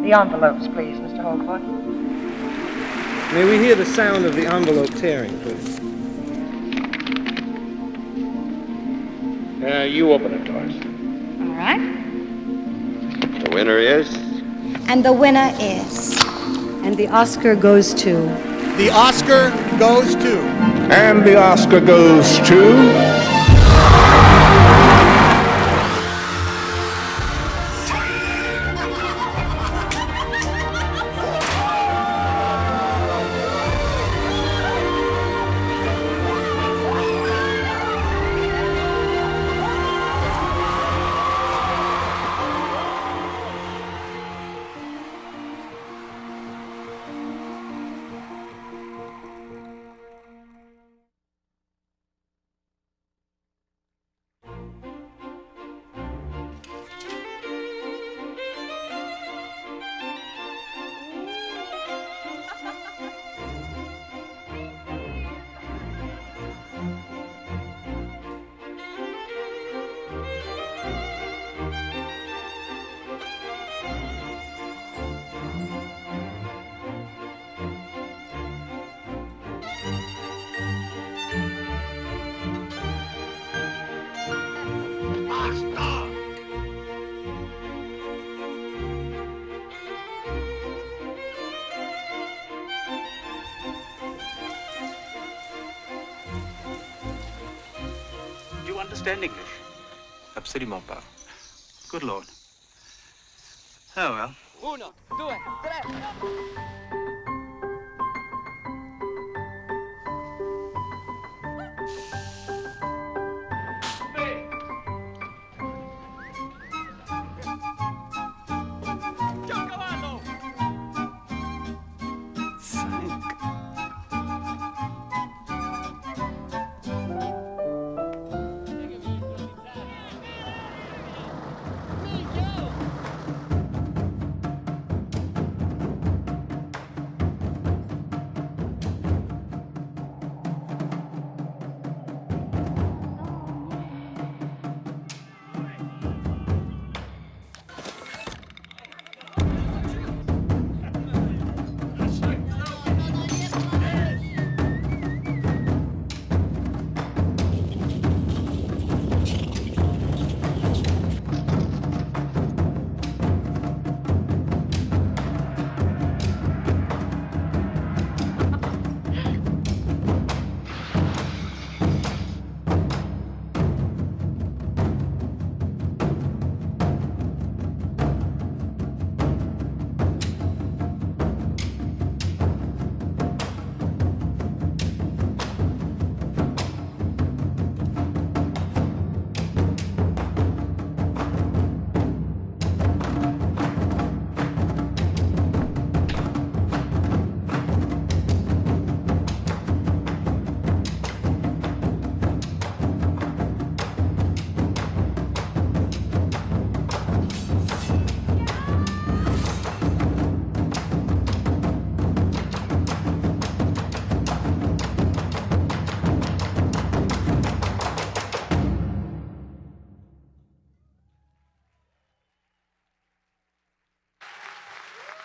The envelopes, please, Mr. Holcroft. May we hear the sound of the envelope tearing, please? You open it, Doris. All right. The winner is? And the winner is. And the Oscar goes to. The Oscar goes to. And the Oscar goes to. Do you understand English? Absolument pas. Good Lord. Oh, well. Uno, due, tre.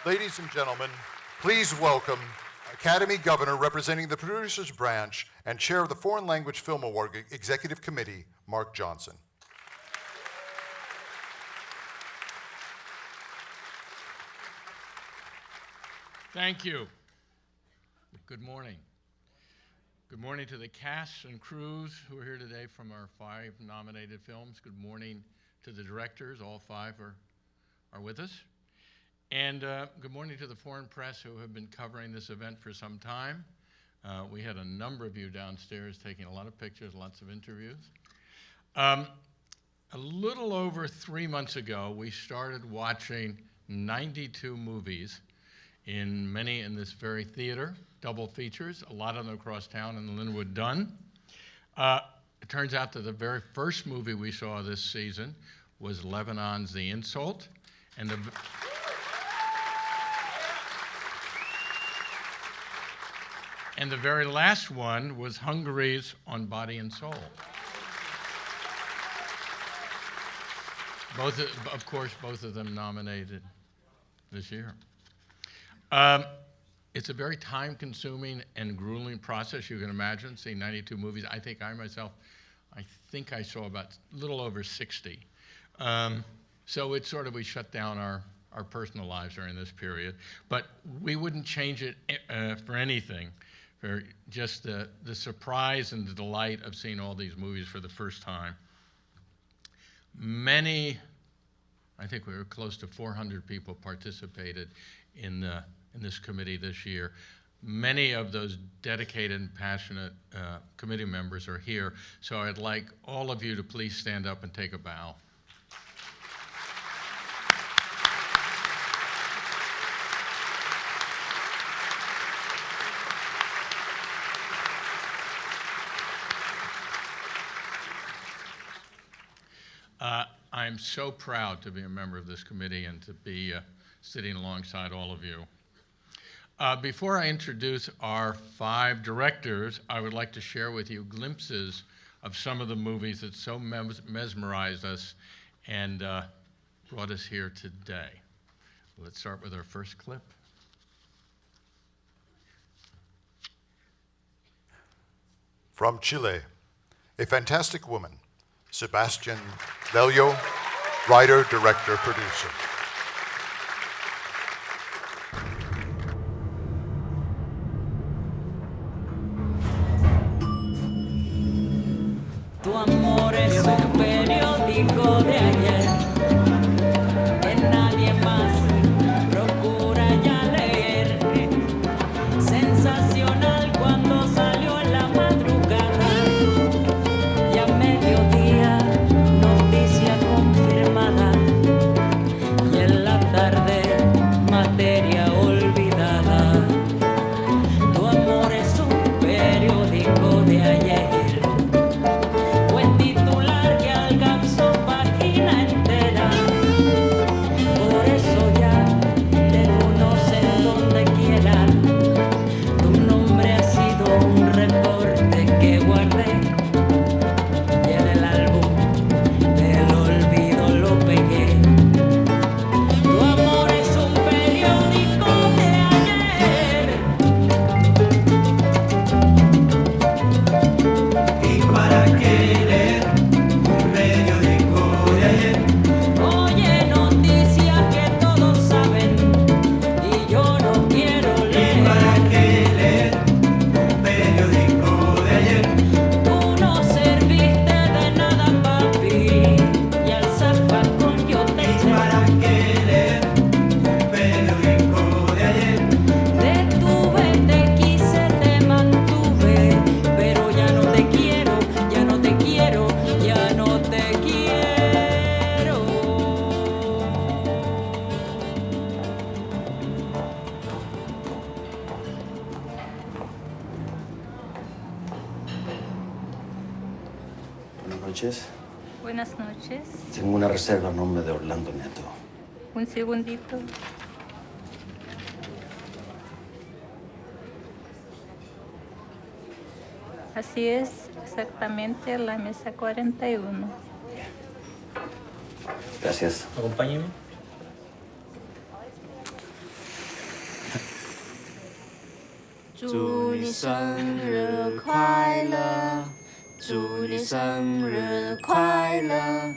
Ladies and gentlemen, please welcome Academy Governor representing the Producers Branch and Chair of the Foreign Language Film Award Executive Committee, Mark Johnson. Thank you. Good morning. Good morning to the cast and crews who are here today from our 5 nominated films. Good morning to the directors. All 5 are with us. And good morning to the foreign press who have been covering this event for some time. We had a number of you downstairs taking a lot of pictures, lots of interviews. A little over 3 months ago, we started watching 92 movies in this very theater, double features, a lot of them across town in the Linwood Dunn. It turns out that the very first movie we saw this season was Lebanon's The Insult, and the very last one was Hungary's On Body and Soul. Both of them nominated this year. It's a very time-consuming and grueling process, you can imagine, seeing 92 movies. I think I saw about a little over 60. So it's sort of, we shut down our personal lives during this period. But we wouldn't change it for anything, for just the surprise and the delight of seeing all these movies for the first time. Many, I think we were close to 400 people participated in this committee this year. Many of those dedicated and passionate committee members are here, so I'd like all of you to please stand up and take a bow. I'm so proud to be a member of this committee and to be sitting alongside all of you. Before I introduce our 5 directors, I would like to share with you glimpses of some of the movies that so mesmerized us and brought us here today. Let's start with our first clip. From Chile, A Fantastic Woman, Sebastian Vello, writer, director, producer. Tu amor es un periódico de ayer, que nadie más procura ya leer. Sensacional cuando salió en la madrugada y a mediodía noticia confirmada y en la tarde materia olvidada. Tu amor es un periódico de ayer. Buenas noches. Tengo una reserva a nombre de Orlando Neto. Un segundito. Así es, exactamente la mesa 41. Gracias. Acompáñeme.祝你生日快乐，祝你生日快乐，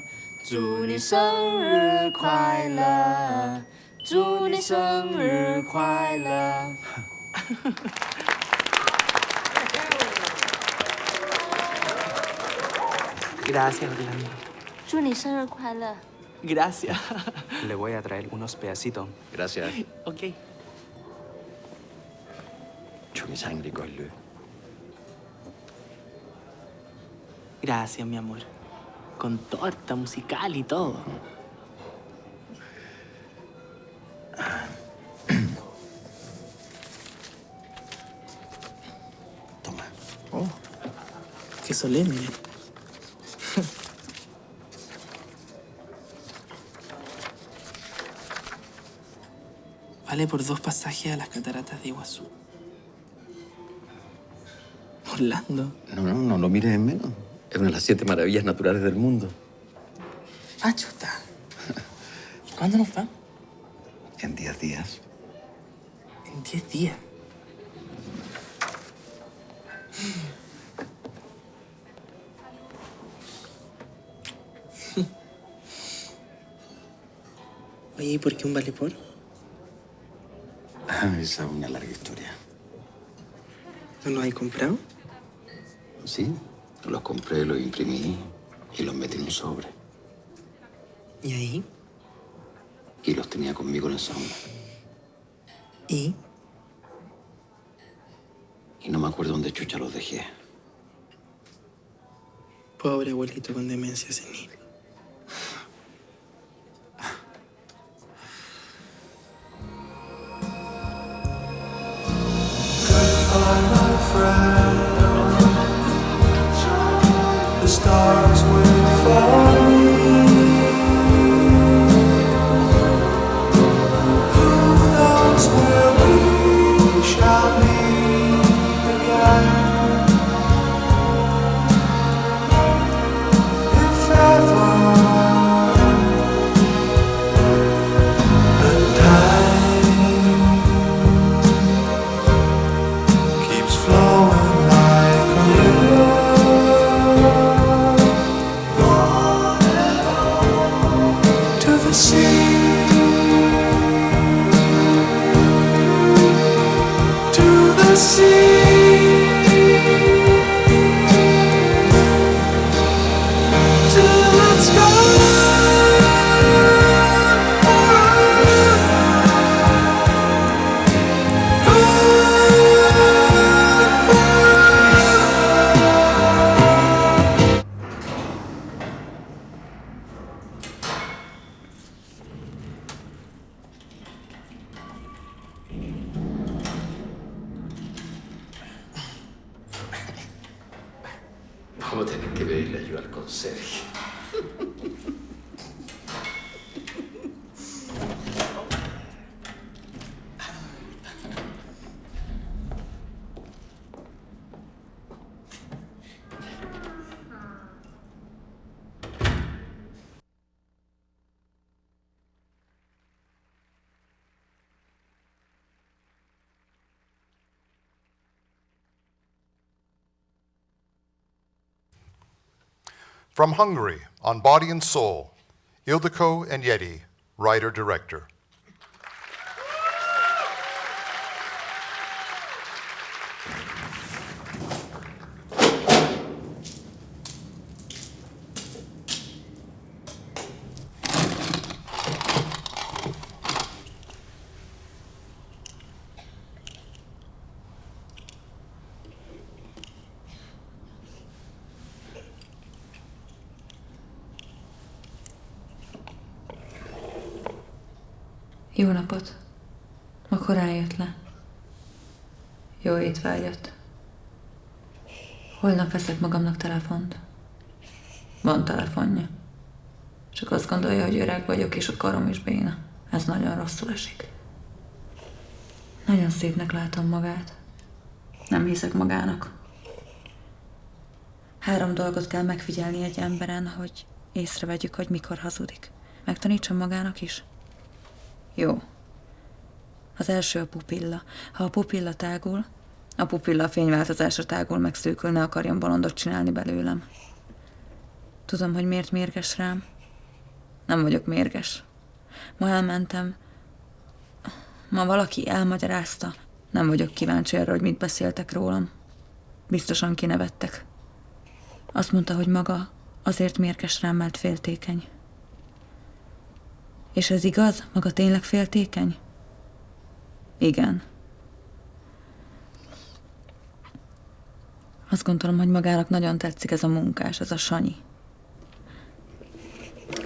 祝你生日快乐，祝你生日快乐。Gracias, Orlando. 祝你生日快乐。 Gracias. Le voy a traer unos pedacitos. Gracias. Ok. Gracias, mi amor. Con torta musical y todo. Toma. Oh, qué solemne. Vale por 2 pasajes a las cataratas de Iguazú. Orlando. No lo mires en menos. Es una de las 7 maravillas naturales del mundo. Ah, chuta. ¿Y cuándo nos vamos? En 10 días. En 10 días. Oye, ¿y por qué un vale por? Ah, esa es una larga historia. ¿No los has comprado? Sí, los compré, los imprimí y los metí en un sobre. ¿Y ahí? Y los tenía conmigo en el sauna. ¿Y? Y no me acuerdo dónde chucha los dejé. Pobre abuelito con demencia senil. The stars will fall. Who knows where we shall meet again? If ever. And time keeps flowing like a river. To the sea, to the sea, till it's gone forever. Vamos a tener que pedirle ayuda al conserje. From Hungary, on Body and Soul, Ildiko and Yeti, writer-director. Jó napot! Ma korán jött le. Jó étvágyat. Holnap veszek magamnak telefont. Van telefonja. Csak azt gondolja, hogy öreg vagyok, és a karom is béna. Ez nagyon rosszul esik. Nagyon szépnek látom magát. Nem hiszek magának. 3 dolgot kell megfigyelni egy emberen, hogy észrevegyük, hogy mikor hazudik. Megtanítsam magának is? Jó. Az első a pupilla. Ha a pupilla tágul, a pupilla a fényváltozásra tágul, meg szűkül, ne akarjon bolondot csinálni belőlem. Tudom, hogy miért mérges rám. Nem vagyok mérges. Ma elmentem. Ma valaki elmagyarázta. Nem vagyok kíváncsi arra, hogy mit beszéltek rólam. Biztosan kinevettek. Azt mondta, hogy maga azért mérges rám, mert féltékeny. És ez igaz? Maga tényleg féltékeny? Igen. Azt gondolom, hogy magának nagyon tetszik ez a munkás, ez a Sanyi.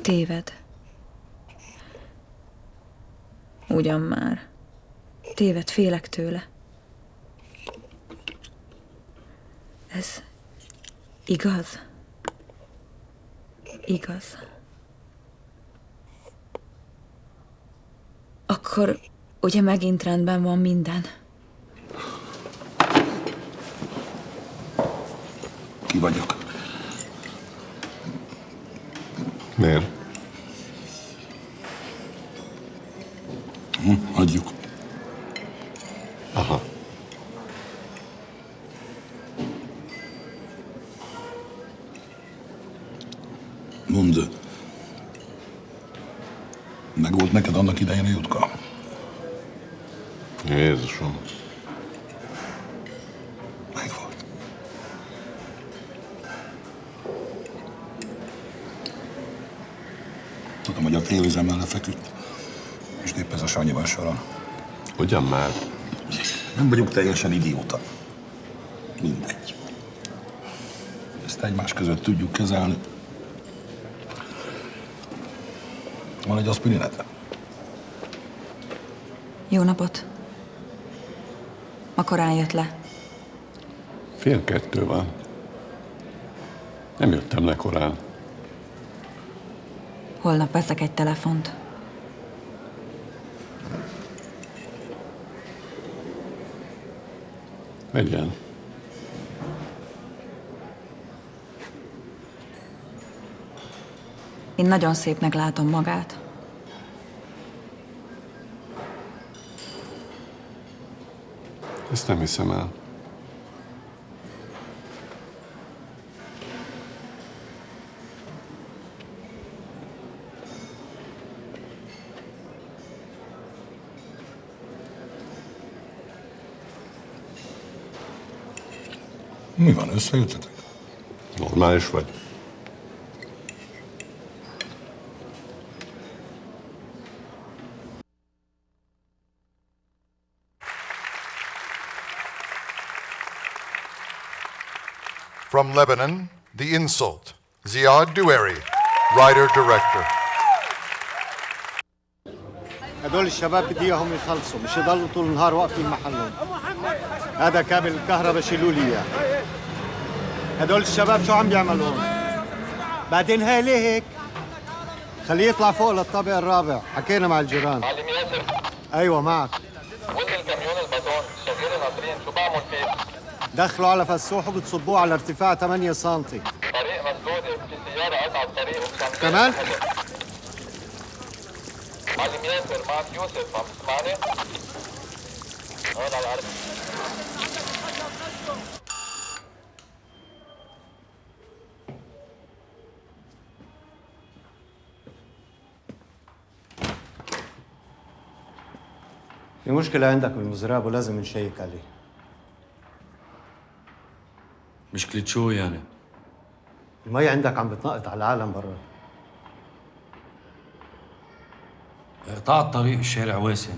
Téved. Ugyan már. Téved, félek tőle. Ez igaz? Igaz. Akkor ugye megint rendben van minden. Ki vagyok? Miért? راديوكم. أها. منذ ما قلت نكد عنك كده يعني يتقع. ايه شو؟ ما يفوت. Tudom, hogy a félizemmel lefeküdt, és épp ez a Sanyival sora. Ugyan már? Nem vagyok teljesen idióta. Mindegy. Ezt egymás között tudjuk kezelni. Van egy aspirinet? Jó napot. Ma korán jött le. 1:30 van. Nem jöttem le korán. Holnap veszek egy telefont. Legyen. Én nagyon szépnek látom magát. Ezt nem hiszem el. Mi van, összejöttetek? Normális vagy? From Lebanon, The Insult, Ziad Doueri, writer-director. هدول الشباب بدي اياهم يخلصوا، مش يضلوا طول النهار واقفين محلهم. هذا كابل الكهرباء شيلوا لي اياه. هدول الشباب شو عم بيعملوا هون؟ بعدين هاي ليه هيك؟ خليه يطلع فوق للطابق الرابع، حكينا مع الجيران. معلم ياسر. ايوه معك. وصل كاميون الباتون، شغال ناطرين، شو بعمل فيه؟ دخلوا على فسوح وبتصبوه على ارتفاع 8 سم. طريق مسدودة، في سيارة قطع الطريق ومشان كمان؟ معلم ياسر معك يوسف، عم تسمعني؟ هون على الأرض. في مشكلة عندك بالمزراب ولازم نشيك عليه. مشكلة شو يعني؟ المي عندك عم بتنقط على العالم برا. اقطاع الطريق، الشارع واسع.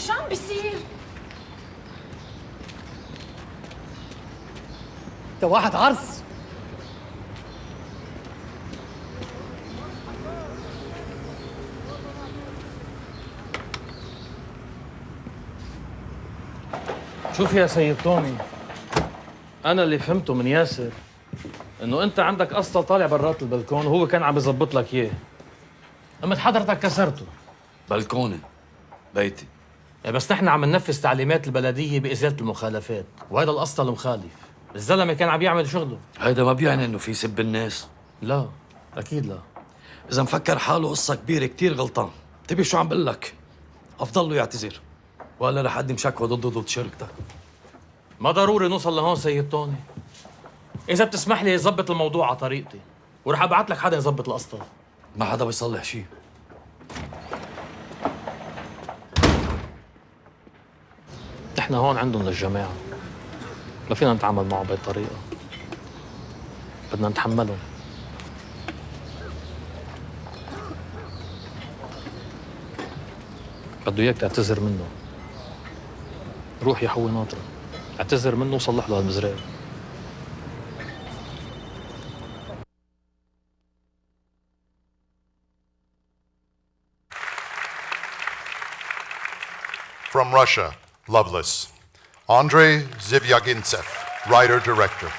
شو عم بيصير؟ انت واحد عرس. شوف يا سيد طوني، أنا اللي فهمته من ياسر إنه أنت عندك أسطى طالع برات البلكون وهو كان عم بيظبط لك إياه. قمت حضرتك كسرته. بلكوني بيتي. بس نحن عم ننفذ تعليمات البلدية بإزالة المخالفات، وهذا الأسطى المخالف. الزلمة كان عم يعمل شغله. هيدا ما بيعني إنه في سب الناس. لا، أكيد لا. إذا مفكر حاله قصة كبيرة كتير غلطان. تبي شو عم بقول لك؟ أفضل له يعتذر، ولا رح أقدم شكوى ضد شركتك. ما ضروري نوصل لهون سيد طوني. إذا بتسمح لي يظبط الموضوع على طريقتي، ورح أبعت لك حدا يظبط القسطة. ما حدا بيصلح شيء. نحن هون عندهم للجماعة، ما فينا نتعامل معهم بهي الطريقة. بدنا نتحملهم. بده اياك تعتذر منه. روح يا حوي ناطرة، اعتذر منه وصلح له هالمزرعة. From Russia, Loveless, Andrei Zivyagintsev, writer-director.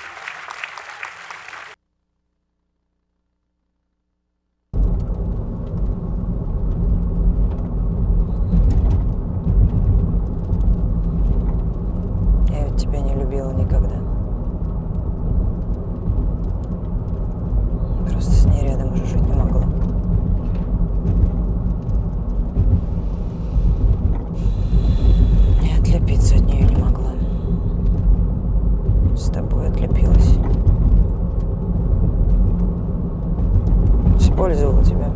Я ведь тебя не любила никогда. Просто с ней рядом уже жить не могла. И отлепиться от нее не могла. С тобой отлепилась. Использовала тебя.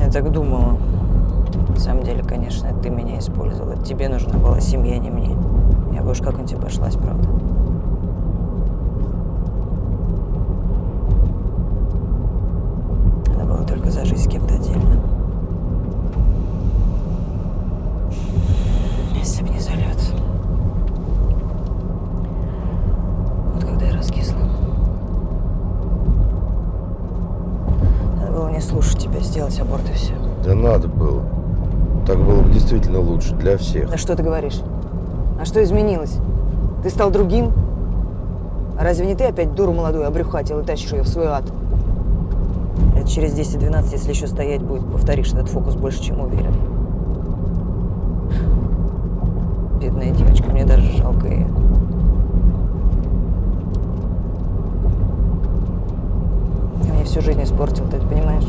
Я так думала. На самом деле, конечно, ты меня использовала. Тебе нужна была семья, не мне. Я бы уж как-нибудь обошлась, правда. Надо было только зажить с кем-то отдельно. Если бы не залет. Вот когда я раскисла. Надо было не слушать тебя, сделать аборт и все. Да надо было. Так было бы действительно лучше для всех. Да что ты говоришь? А что изменилось? Ты стал другим? А разве не ты опять дуру молодую обрюхатил и тащишь ее в свой ад? Это через 10-12, если еще стоять будет, повторишь этот фокус больше, чем уверен. Бедная девочка, мне даже жалко ее. Ты мне всю жизнь испортил, ты это понимаешь?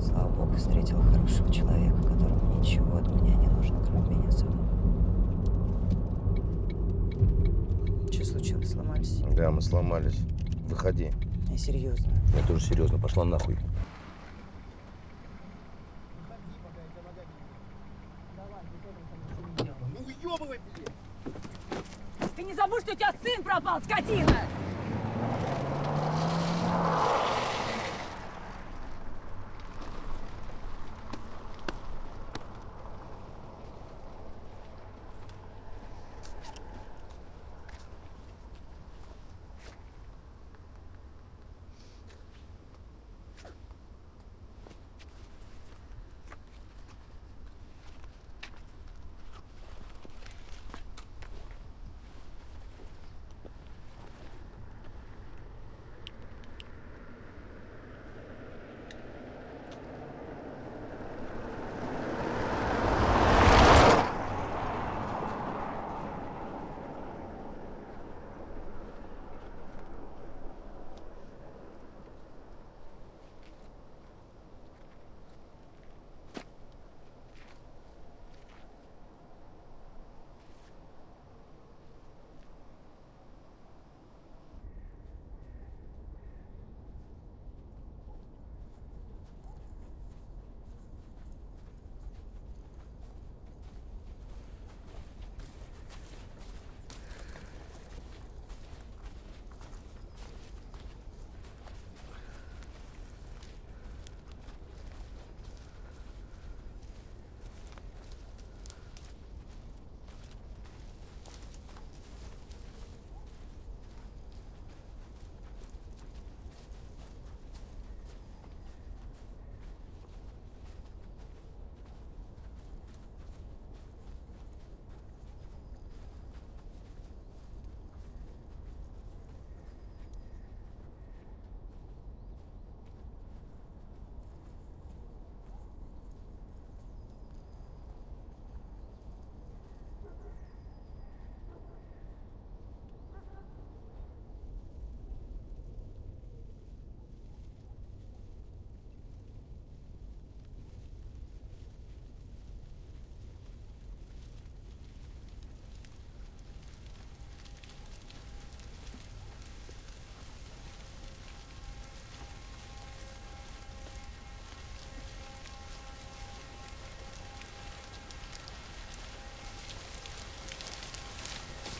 Слава Богу, встретила хорошего человека, которому ничего от меня не нужно, кроме меня самого. Что случилось? Сломались? Да, мы сломались. Выходи. Я серьезно. Я тоже серьезно. Пошла нахуй. Ну уёбывай, блядь! Ты не забудь, что у тебя сын пропал, скотина!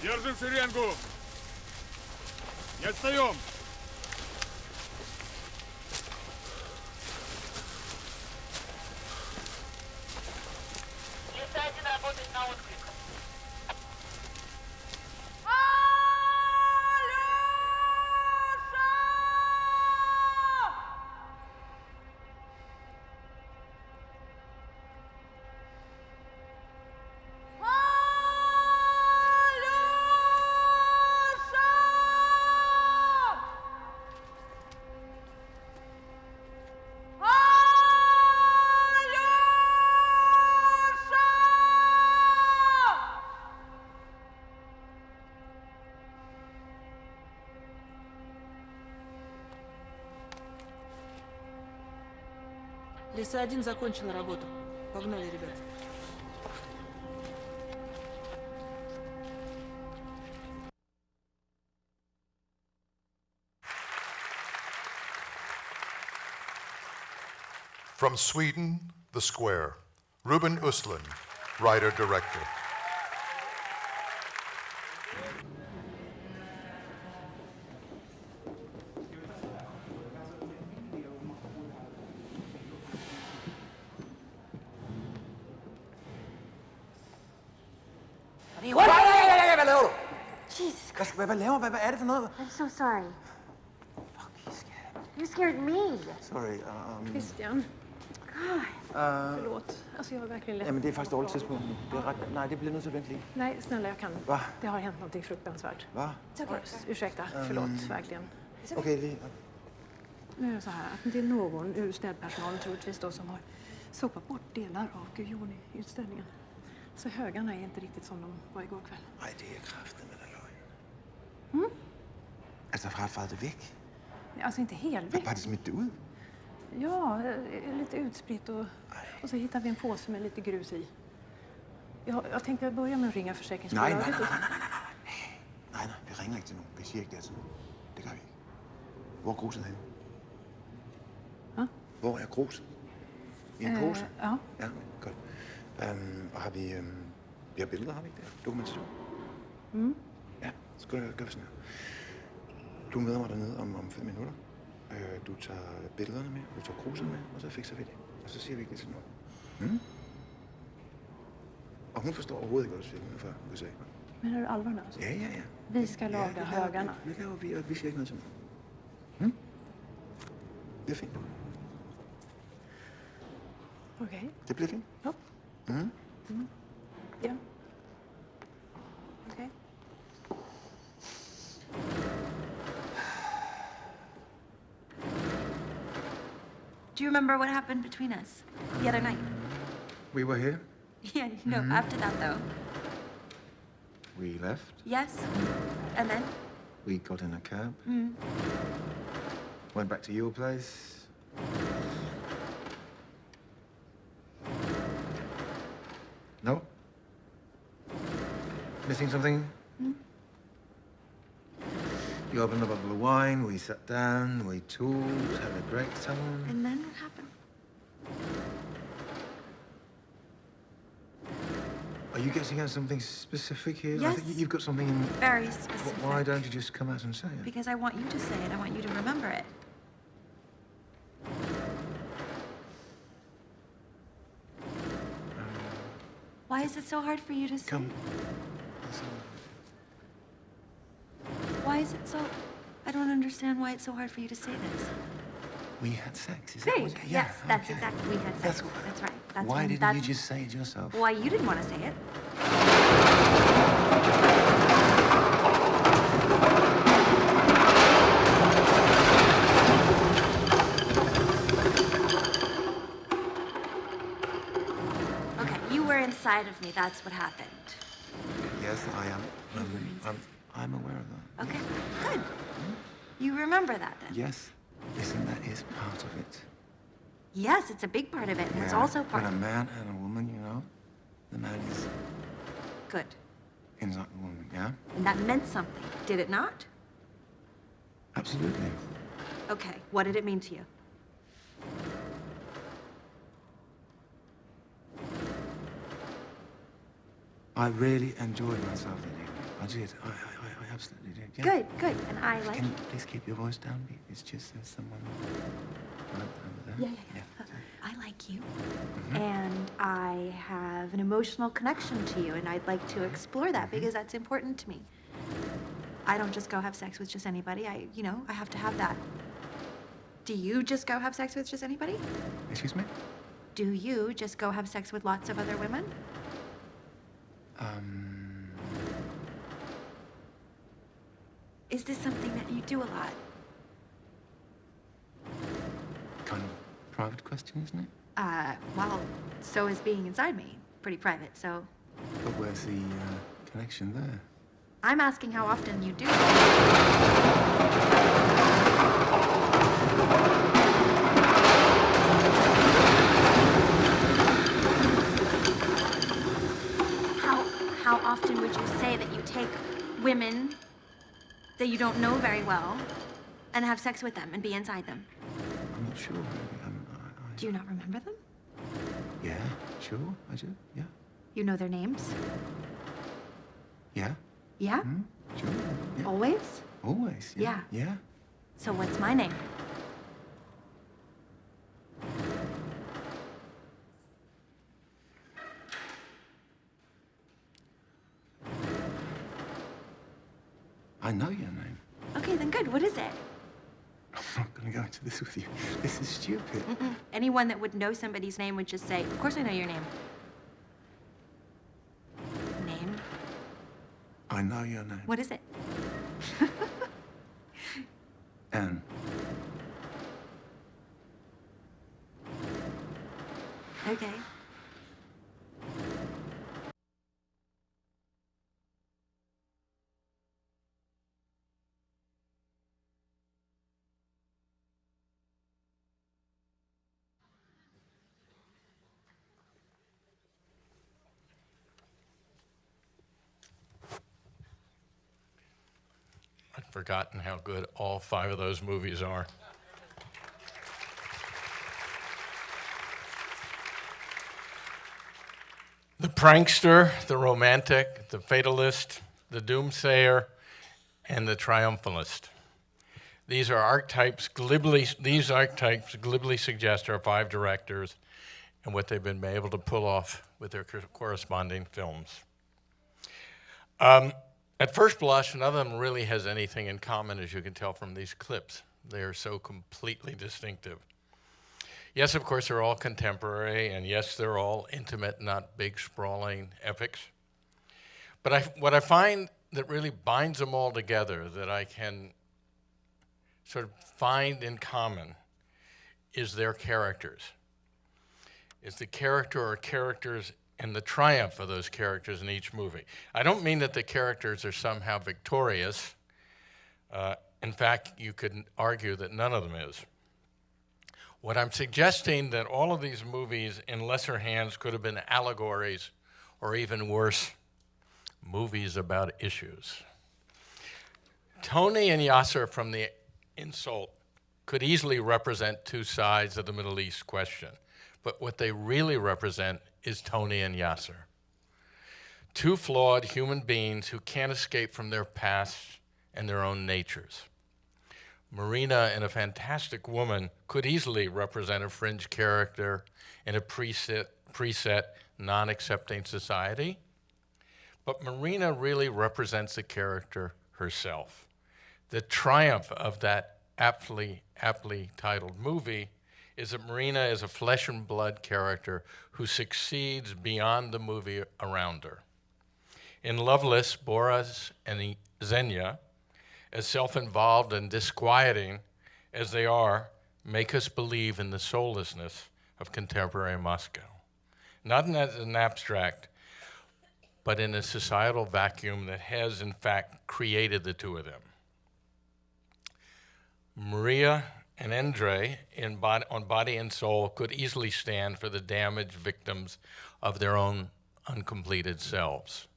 Держим шеренгу! Не отстаем! работать на отклик. Лиса-1 закончила работу. Погнали, ребят. From Sweden, The Square, Ruben Östlund, writer-director. Jesus Christ. Hvad laver? Hvad er det for noget? I'm so sorry. You scared me. Sorry. Christian. God. Förlåt. Alltså jag har verkligen lätt. Jamen, det er faktisk dårligt tidspunkt nu. Det er ret... Nej, det bliver nødt til at vente lige. Nej, snälla, jag kan. Va? Det har hänt någonting fruktansvärt. Va? Ursäkta, förlåt, verkligen. Okej, lige... Nu är det så här att det är någon ur städpersonalen troligtvis då som har sopat bort delar av Guillaume i utställningen. Så högarna är inte riktigt som de var igår kväll. Nej, det er kraftigt med den løgn. Mm? Altså, der har faret det væk. Alltså inte helväck. Bare det smidt det ud? Ja, lite utspritt och så hittar vi en påse med lite grus i. Jag tänkte börja med att ringa försäkringsbolaget. Nej, vi ringer ikke til nogen. Vi siger ikke det til nogen. Det gør vi ikke. Hvor er gruset henne? Hvad? Hvor er gruset? I en pose? Ja. Ja, godt. Og har vi... vi har billeder, har vi ikke det? Dokumentation? Mm. Ja, så gør vi sådan her. Du møder mig dernede om 5 minutter. Du tager billederne med, du tager gruset med, og så fikser vi det. Og så siger vi ikke det til nogen. Mm? Og hun forstår overhovedet ikke, hvad du siger nu før USA. Menar du allvar nu? Alltså? Ja. Vi ska laga högarna. Det laver vi, og vi siger ikke noget til nogen. Det er fint. Okej. Det bliver fint. Ja. Mm. Ja. Okej. Do you remember what happened between us the other night? We were here. Yeah, no, after that though. We left. Yes? And then? We got in a cab. Mm. Went back to your place. No? Missing something? You opened a bottle of wine, we sat down, we talked, had a great time. And then what happened? Are you getting at something specific here? I Yes. think you've got something in... Very specific. Why don't you just come out and say it? Because I want you to say it. I want you to remember it. Why is it so hard for you to say? Come. Why is it so... I don't understand why it's so hard for you to say this. We had sex. Is There that you what... go. Yeah, Yes, that's okay. exactly. We had sex. That's right. That's Why when- didn't that's you just say it yourself? Why you didn't want to say it? Okay, you were inside of me. That's what happened. Yes, I am. I'm aware of that. Okay, good. You remember that then? Yes. Listen, that is part of it. Yes, it's a big part of it, and it's also part When a of man and a woman, you know, the man is Good. inside the woman, yeah? And that meant something, did it not? Absolutely. Okay, what did it mean to you? I really enjoyed myself that evening. I did. I absolutely did. Yeah. Good, good. And I like... Can you please keep your voice down? It's just there's someone right over there. Yeah. I like you. And I have an emotional connection to you, and I'd like to explore that because that's important to me. I don't just go have sex with just anybody. I have to have that. Do you just go have sex with just anybody? Excuse me? Do you just go have sex with lots of other women? Is this something that you do a lot? Kind of private question, isn't it? Well, so is being inside me. Pretty private, so. But where's the connection there? I'm asking how often you do. How often would you say that you take women that you don't know very well and have sex with them and be inside them? I'm not sure, really. Do you not remember them? Yeah, sure, I do, yeah. You know their names? Yeah? Yeah? Sure, yeah. Always? Always, yeah. Yeah. So what's my name? I know your name. Okay, then good. What is it? I'm not going to go into this with you. This is stupid. Anyone that would know somebody's name would just say, of course I know your name. Name? I know your name. What is it? Anne. Okay. I'd forgotten how good all 5 of those movies are. The prankster, the romantic, the fatalist, the doomsayer, and the triumphalist. These archetypes glibly suggest our 5 directors and what they've been able to pull off with their corresponding films. At first blush, none of them really has anything in common, as you can tell from these clips. They are so completely distinctive. Yes, of course, they're all contemporary, and yes, they're all intimate, not big, sprawling epics. But what I find that really binds them all together, that I can sort of find in common, is their characters. It's the character or characters and the triumph of those characters in each movie. I don't mean that the characters are somehow victorious. In fact, you could argue that none of them is. What I'm suggesting that all of these movies in lesser hands could have been allegories, or even worse, movies about issues. Tony and Yasser from The Insult could easily represent 2 sides of the Middle East question, but what they really represent is Tony and Yasser. 2 flawed human beings who can't escape from their past and their own natures. Marina, in A Fantastic Woman, could easily represent a fringe character in a preset non-accepting society, but Marina really represents the character herself. The triumph of that aptly titled movie is that Marina is a flesh and blood character who succeeds beyond the movie around her. In Loveless, Boris and Xenia, as self-involved and disquieting as they are, make us believe in the soullessness of contemporary Moscow. Not as an abstract, but in a societal vacuum that has, in fact, created the 2 of them. Maria and Andre on Body and Soul could easily stand for the damaged victims of their own uncompleted selves.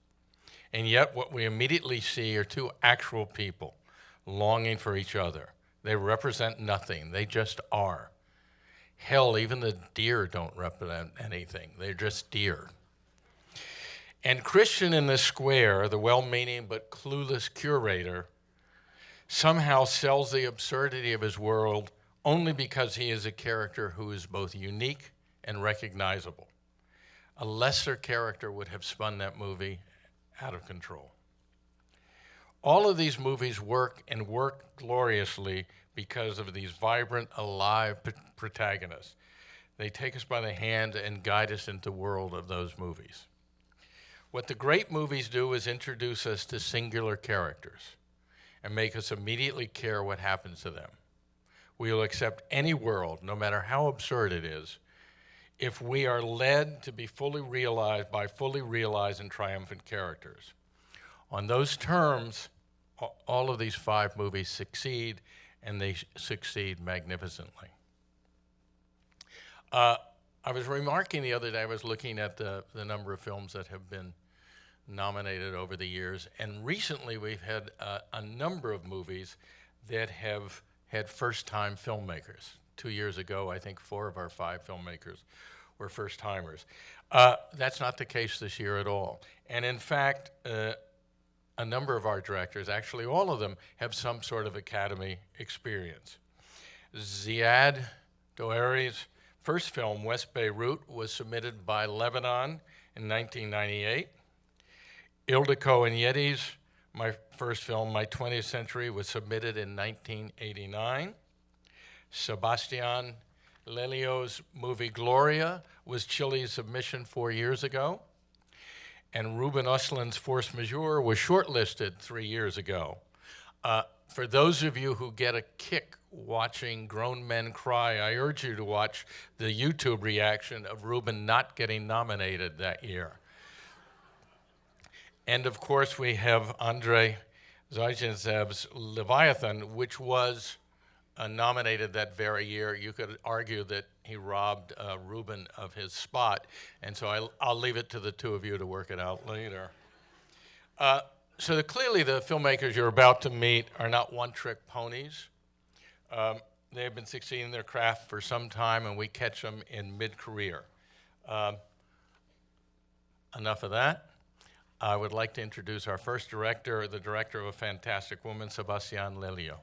And yet what we immediately see are 2 actual people longing for each other. They represent nothing, they just are. Hell, even the deer don't represent anything, they're just deer. And Christian in the Square, the well-meaning but clueless curator, somehow sells the absurdity of his world only because he is a character who is both unique and recognizable. A lesser character would have spun that movie out of control. All of these movies work and work gloriously because of these vibrant, alive protagonists. They take us by the hand and guide us into the world of those movies. What the great movies do is introduce us to singular characters and make us immediately care what happens to them. We will accept any world, no matter how absurd it is, if we are led to be fully realized by fully realized and triumphant characters. On those terms, all of these 5 movies succeed, and they succeed magnificently. I was remarking the other day, I was looking at the number of films that have been nominated over the years, and recently we've had a number of movies that have had first-time filmmakers. 2 years ago, I think 4 of our 5 filmmakers were first-timers. That's not the case this year at all. And in fact, a number of our directors, actually all of them, have some sort of Academy experience. Ziad Doueri's first film, West Beirut, was submitted by Lebanon in 1998. Ildiko Enyedi's my first film, My 20th Century, was submitted in 1989. Sebastian Lelio's movie Gloria was Chile's submission 4 years ago. And Ruben Östlund's Force Majeure was shortlisted 3 years ago. For those of you who get a kick watching grown men cry, I urge you to watch the YouTube reaction of Ruben not getting nominated that year. And of course, we have Andrei Zvyagintsyev's Leviathan, which was nominated that very year. You could argue that he robbed Ruben of his spot, and so I'll leave it to the two of you to work it out later. So clearly the filmmakers you're about to meet are not one-trick ponies. They have been succeeding in their craft for some time, and we catch them in mid-career. Enough of that. I would like to introduce our first director, the director of A Fantastic Woman, Sebastian Lelio.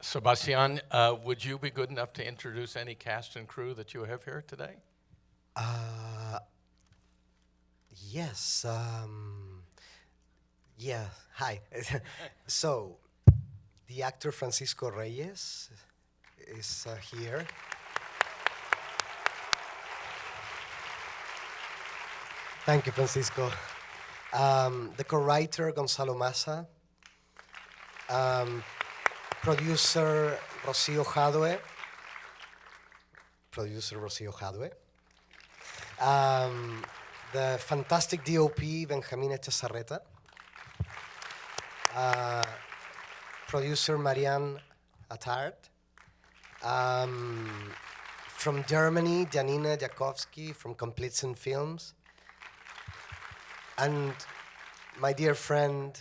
Sebastian, would you be good enough to introduce any cast and crew that you have here today? Yes. Yeah, hi. So, the actor Francisco Reyes is here. Thank you, Francisco. The co-writer Gonzalo Massa. Producer Rocío Jadue. The fantastic DOP Benjamín Echazarreta. Producer Marianne Attard. From Germany, Janina Jakowski from Komplizen Films. And my dear friend,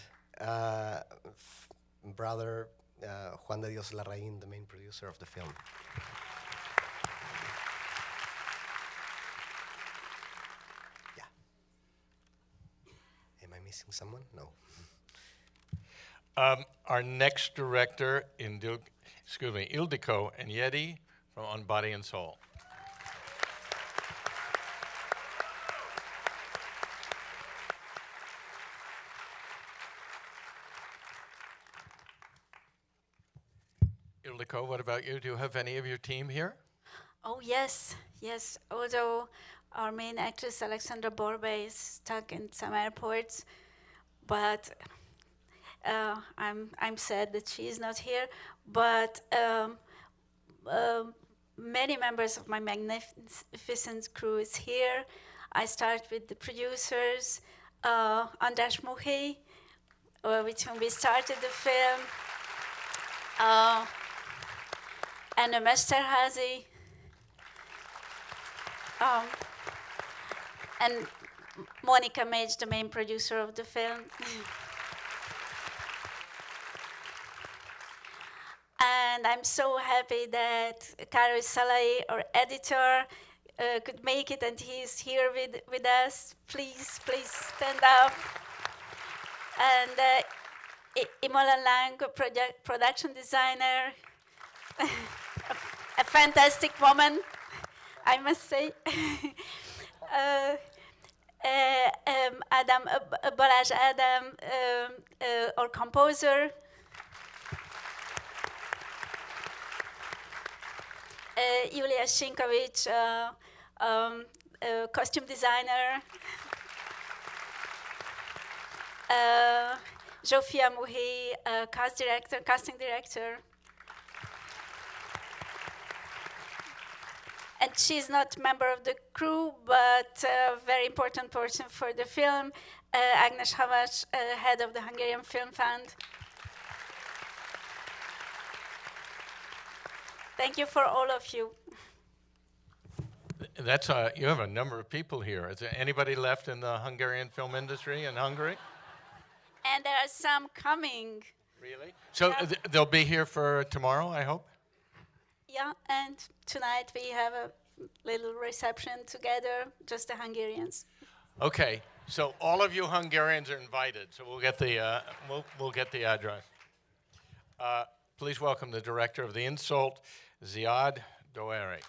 brother, Juan de Dios Larraín, the main producer of the film. Yeah. Am I missing someone? No. Our next director, Ildiko Enyedi from On Body and Soul. Ildiko, what about you? Do you have any of your team here? Oh, yes. Although our main actress, Alexandra Borbe, is stuck in some airports, but I'm sad that she is not here. But many members of my magnificent crew is here. I start with the producers, András Muhi, with whom we started the film, Anna Mesterházy, and Monica Mage, the main producer of the film. And I'm so happy that Karo Salai, our editor, could make it, and he's here with us. Please stand up. And Imola Lang, production designer, a fantastic woman, I must say. Adam, Balázs Adam, our composer. Julia Shinkovic, costume designer. Zsofia Muhi, casting director. And she's not a member of the crew, but a very important person for the film. Agnes Havas, head of the Hungarian Film Fund. Thank you for all of you. That's you have a number of people here. Is there anybody left in the Hungarian film industry in Hungary? And there are some coming. Really? So Yeah. they'll be here for tomorrow, I hope? Yeah, and tonight we have a little reception together, just the Hungarians. Okay, so all of you Hungarians are invited. So we'll get the we'll get the address. Please welcome the director of The Insult, Ziad Doueri.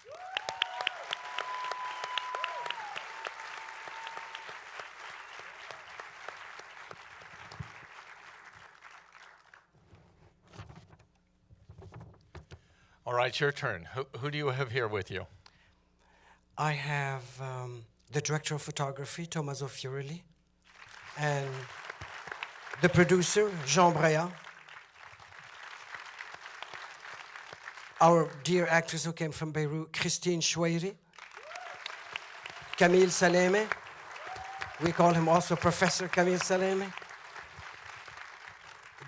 All right, your turn. Who do you have here with you? I have the director of photography, Tommaso Fiorelli, and the producer, Jean Breillat. Our dear actress who came from Beirut, Christine Choueiri. Camille Saleme. We call him also Professor Camille Saleme.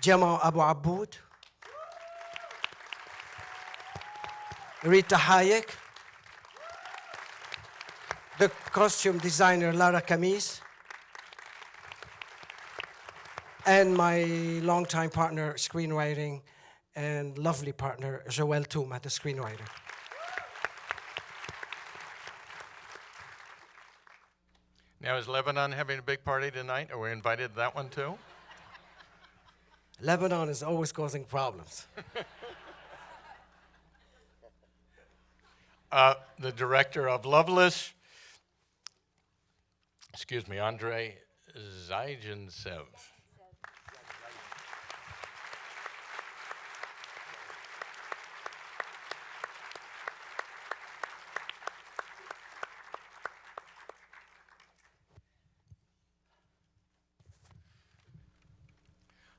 Jamal Abu Aboud. Rita Hayek. The costume designer, Lara Camis. And my longtime partner, screenwriting, and lovely partner, Joël Touma, the screenwriter. Now, is Lebanon having a big party tonight? Are we invited to that one too? Lebanon is always causing problems. The director of Loveless, Andrei Zaijintsev.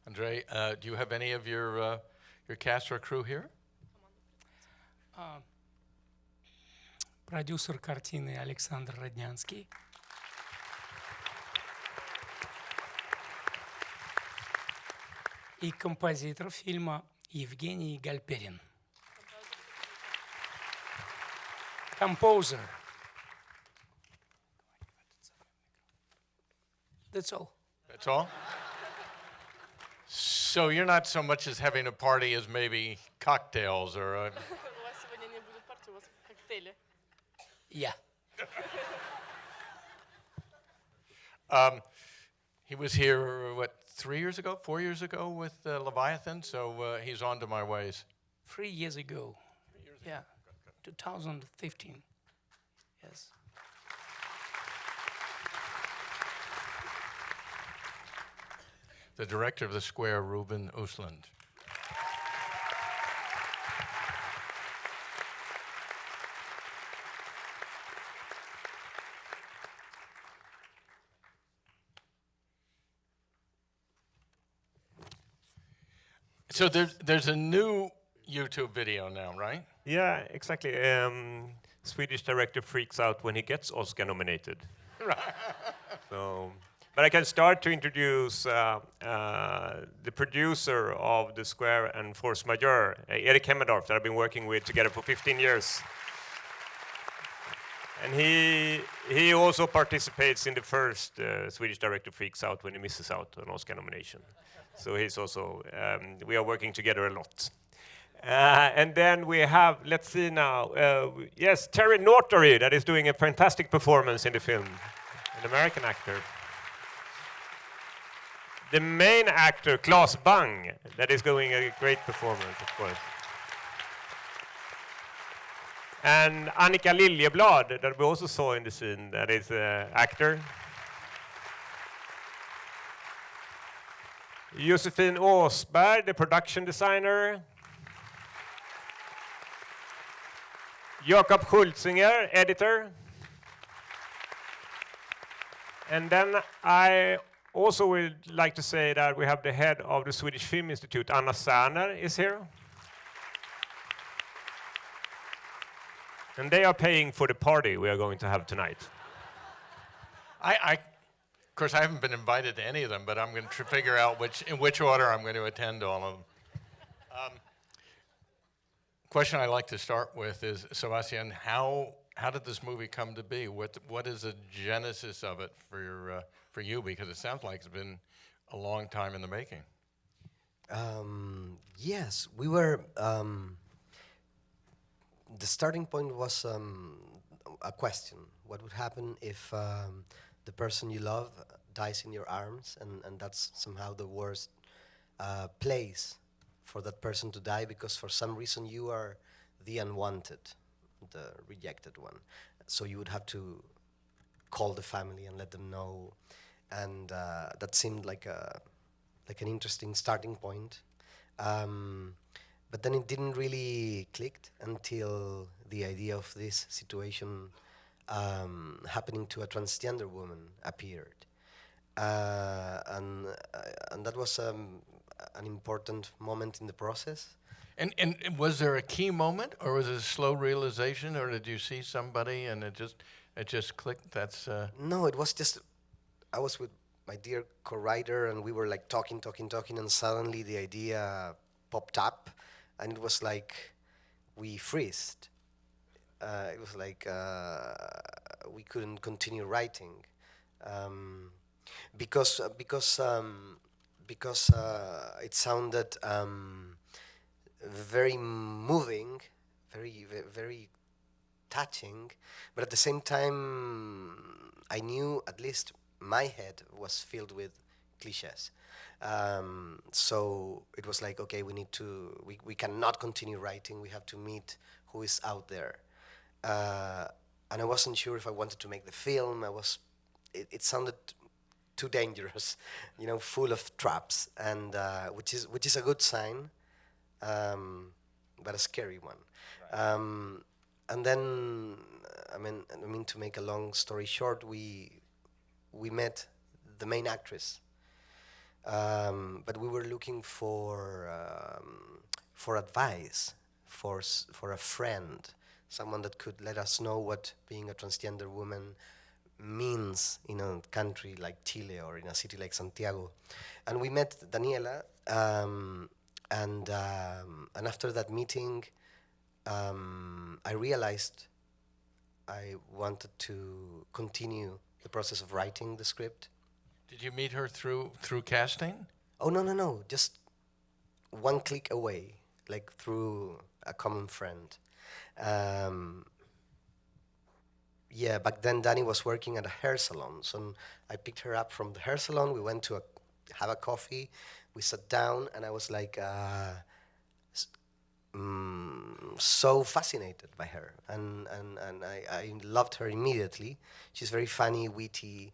Andrei, do you have any of your cast or crew here? Продюсер картины Александр Роднянский. И композитор фильма Евгений Гальперин. Composer. That's all. That's all? So you're not so much as having a party as maybe cocktails or a... Yeah. He was here, 4 years ago with Leviathan, so he's on to my ways. 3 years ago. Yeah, 2015. Yes. The director of The Square, Ruben Östlund. So there's a new YouTube video now, right? Yeah, exactly. Swedish director freaks out when he gets Oscar nominated. Right. So, but I can start to introduce the producer of The Square and Force Majeure, Erik Hemmendorf, that I've been working with together for 15 years. And he also participates in the first Swedish director freaks out when he misses out on Oscar nomination. So he's also, we are working together a lot. And then we have, let's see now, yes, Terry Nortory, that is doing a fantastic performance in the film, an American actor. The main actor, Claes Bang, that is doing a great performance, of course. And Annika Liljeblad, that we also saw in the scene, that is an actor. Josefin Åsberg, the production designer. Jakob Schultzinger, editor. And then I also would like to say that we have the head of the Swedish Film Institute, Anna Särner, is here. And they are paying for the party we are going to have tonight. Of course, I haven't been invited to any of them, but I'm going to figure out in which order I'm going to attend all of them. Question I like to start with is, Sebastian, how did this movie come to be? What is the genesis of it for you? Because it sounds like it's been a long time in the making. Yes, we were. The starting point was a question: what would happen if the person you love dies in your arms, and that's somehow the worst place for that person to die, because for some reason you are the unwanted, the rejected one. So you would have to call the family and let them know, and that seemed like an interesting starting point. But then it didn't really click until the idea of this situation happening to a transgender woman appeared, and that was an important moment in the process. And was there a key moment, or was it a slow realization, or did you see somebody and it just clicked? No, it was just, I was with my dear co-writer, and we were like talking, and suddenly the idea popped up, and it was like we freezed. It was like we couldn't continue writing because it sounded very moving, very touching, but at the same time, I knew at least my head was filled with cliches. So it was like, okay, we cannot continue writing. We have to meet who is out there. And I wasn't sure if I wanted to make the film. It sounded too dangerous, full of traps, and which is a good sign, but a scary one. Right. And then, I mean, to make a long story short, we met the main actress, but we were looking for advice, for a friend, someone that could let us know what being a transgender woman means in a country like Chile or in a city like Santiago. And we met Daniela, and after that meeting, I realized I wanted to continue the process of writing the script. Did you meet her through casting? Oh, no, just one click away, like through a common friend. Yeah, back then Dani was working at a hair salon, so I picked her up from the hair salon. We went to have a coffee. We sat down, and I was like so fascinated by her, and I loved her immediately. She's very funny, witty,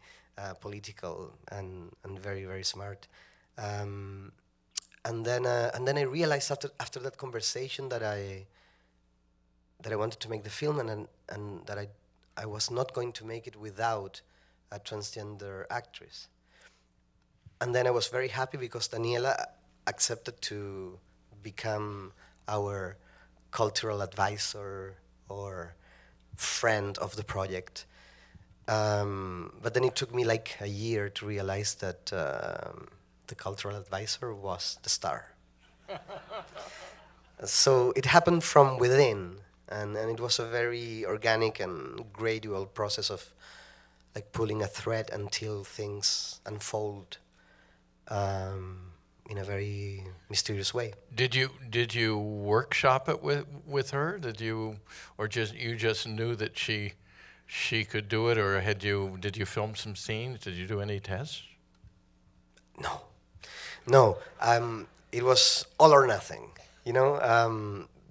political, and very, very smart. And then I realized after that conversation that I wanted to make the film, and that I was not going to make it without a transgender actress. And then I was very happy because Daniela accepted to become our cultural advisor or friend of the project. But then it took me like a year to realize that the cultural advisor was the star. So it happened from within, and it was a very organic and gradual process of like pulling a thread until things unfold. in a very mysterious way. Did you workshop it with her? Did you just knew that she could do it, or did you film some scenes? Did you do any tests? No, it was all or nothing. You know,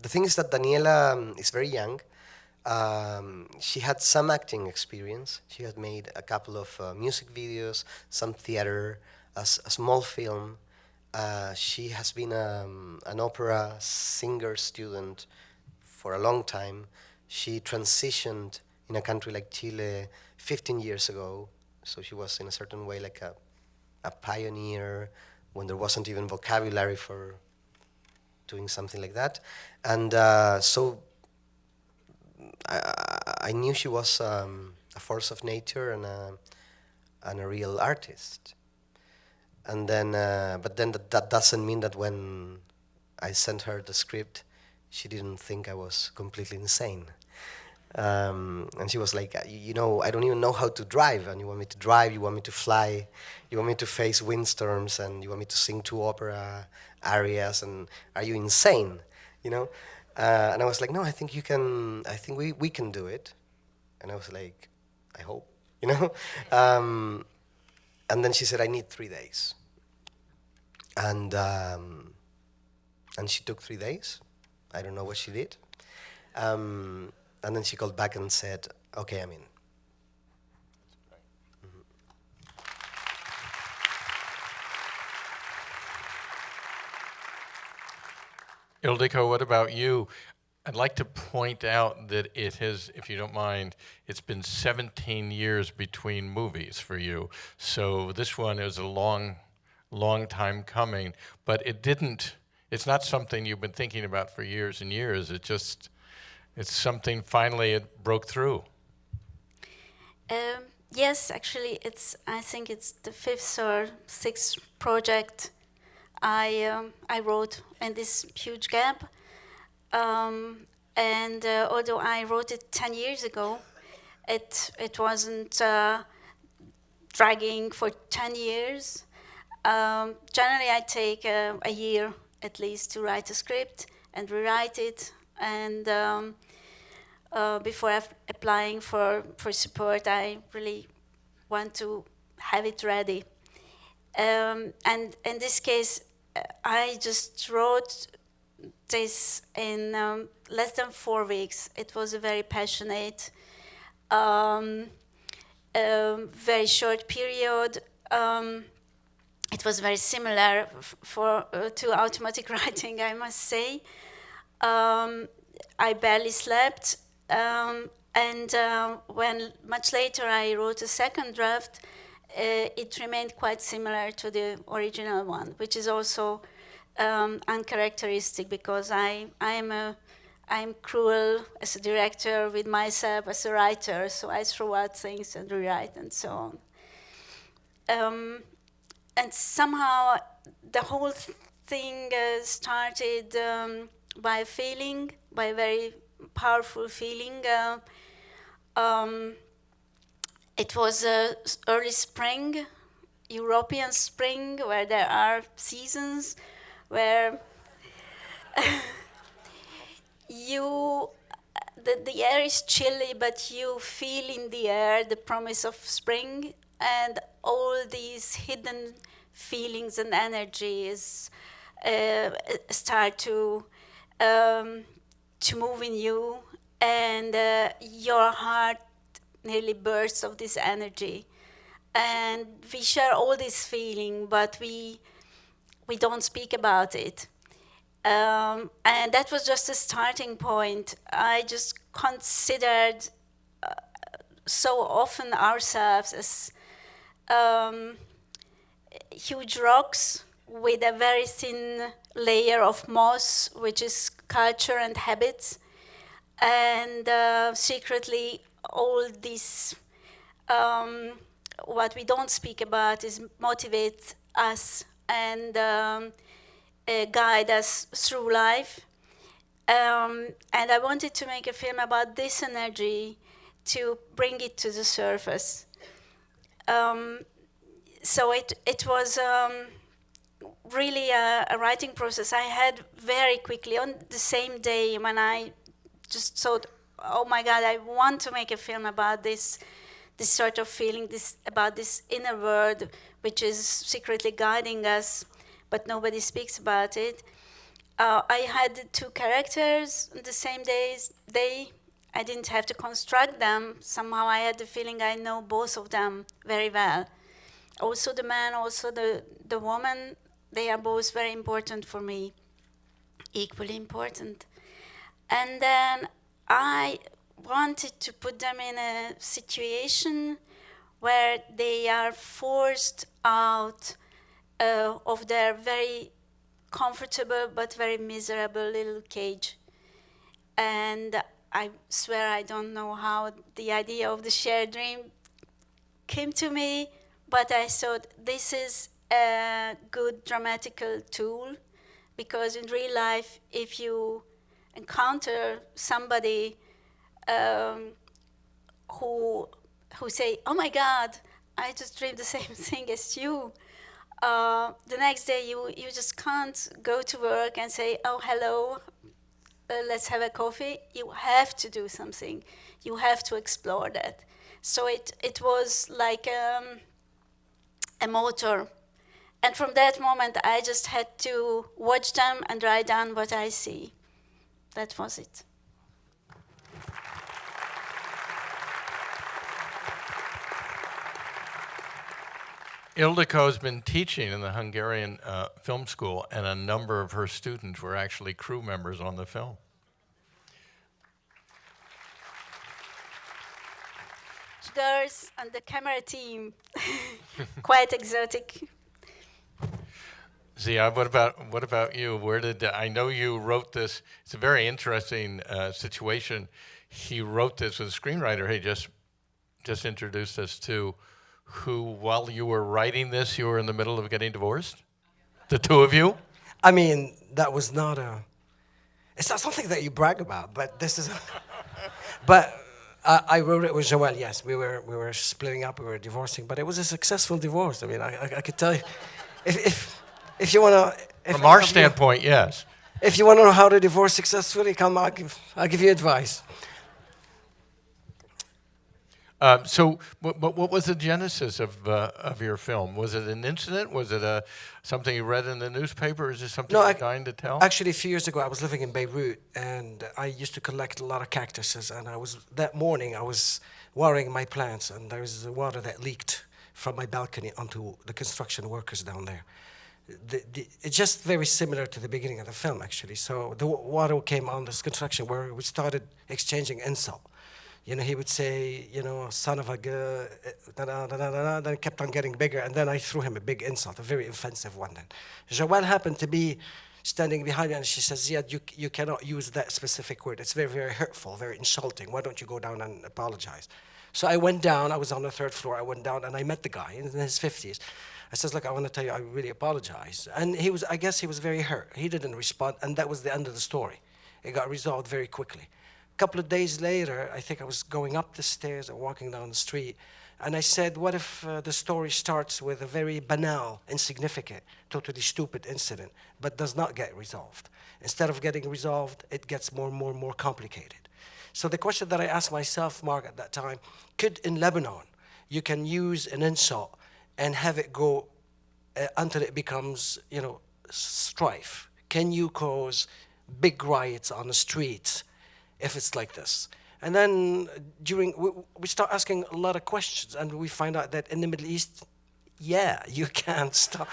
the thing is that Daniela is very young. She had some acting experience. She had made a couple of music videos, some theater, a small film. She has been an opera singer student for a long time. She transitioned in a country like Chile 15 years ago, so she was in a certain way like a pioneer when there wasn't even vocabulary for doing something like that. And so I knew she was a force of nature and a real artist. And then, but then that doesn't mean that when I sent her the script, she didn't think I was completely insane. And she was like, you know, I don't even know how to drive, and you want me to drive, you want me to fly, you want me to face windstorms, and you want me to sing 2 opera arias, and are you insane, you know? And I was like, no, I think we can do it. And I was like, I hope, you know? And then she said, I need 3 days. And she took 3 days. I don't know what she did. And then she called back and said, okay, I'm in. Ildiko, what about you? I'd like to point out that it has, if you don't mind, it's been 17 years between movies for you. So this one is a long time coming, but it's not something you've been thinking about for years and years. It's something finally it broke through. Yes, actually, I think it's the 5th or 6th project I wrote in this huge gap. And although I wrote it 10 years ago, it wasn't dragging for 10 years. Generally, I take a year at least to write a script and rewrite it. And before applying for support, I really want to have it ready. And in this case, I just wrote this in less than 4 weeks. It was a very passionate, very short period. It was very similar to automatic writing, I must say. I barely slept, and when much later I wrote a second draft, it remained quite similar to the original one, which is also uncharacteristic because I'm cruel as a director with myself as a writer, so I throw out things and rewrite and so on. And somehow the whole thing started by a feeling, by a very powerful feeling. It was early spring, European spring, where there are seasons where the air is chilly, but you feel in the air the promise of spring, and all these hidden feelings and energies start to move in you, and your heart nearly bursts of this energy. And we share all this feeling, but we don't speak about it. And that was just a starting point. I just considered so often ourselves as huge rocks with a very thin layer of moss, which is culture and habits. And secretly, all this, what we don't speak about, is motivate us and guide us through life. And I wanted to make a film about this energy to bring it to the surface. So it was really a writing process I had very quickly on the same day when I just thought, oh my God, I want to make a film about this sort of feeling, about this inner world which is secretly guiding us, but nobody speaks about it. I had 2 characters on the same day. I didn't have to construct them. Somehow I had the feeling I know both of them very well. Also the man, also the woman, they are both very important for me, equally important. And then I wanted to put them in a situation where they are forced out of their very comfortable but very miserable little cage. And I swear I don't know how the idea of the shared dream came to me, but I thought this is a good dramatical tool, because in real life, if you encounter somebody who say, oh my God, I just dreamed the same thing as you, the next day you just can't go to work and say, oh, hello, let's have a coffee. You have to do something. You have to explore that. So it was like a motor. And from that moment, I just had to watch them and write down what I see. That was it. Ildikó has been teaching in the Hungarian film school, and a number of her students were actually crew members on the film. Girls on the camera team, quite exotic. Zia, what about you? Where did I know you wrote this? It's a very interesting situation. He wrote this with a screenwriter he just introduced us to, who, while you were writing this, you were in the middle of getting divorced? The 2 of you? I mean, that was not it's not something that you brag about, but this is, but I wrote it with Joël, yes. We were splitting up, we were divorcing, but it was a successful divorce. I mean, I could tell you, if you want to... From our standpoint, yes. If you want to know how to divorce successfully, come, I'll give you advice. So, what was the genesis of your film? Was it an incident? Was it something you read in the newspaper? Is it something you're dying to tell? Actually, a few years ago, I was living in Beirut, and I used to collect a lot of cactuses. And that morning, I was watering my plants, and there was water that leaked from my balcony onto the construction workers down there. It's just very similar to the beginning of the film, actually. So the water came on this construction where we started exchanging insult. You know, he would say, you know, son of a girl, then it kept on getting bigger, and then I threw him a big insult, a very offensive one then. Joël happened to be standing behind me, and she says, Ziad, you cannot use that specific word. It's very, very hurtful, very insulting. Why don't you go down and apologize? So I went down. I was on the 3rd floor. I went down, and I met the guy in his 50s. I says, look, I want to tell you, I really apologize. And I guess he was very hurt. He didn't respond, and that was the end of the story. It got resolved very quickly. A couple of days later, I think I was going up the stairs or walking down the street, and I said, what if the story starts with a very banal, insignificant, totally stupid incident, but does not get resolved? Instead of getting resolved, it gets more and more and more complicated. So the question that I asked myself, Mark, at that time, could in Lebanon you can use an insult and have it go until it becomes, you know, strife? Can you cause big riots on the streets if it's like this? And then we start asking a lot of questions, and we find out that in the Middle East, yeah, you can stop.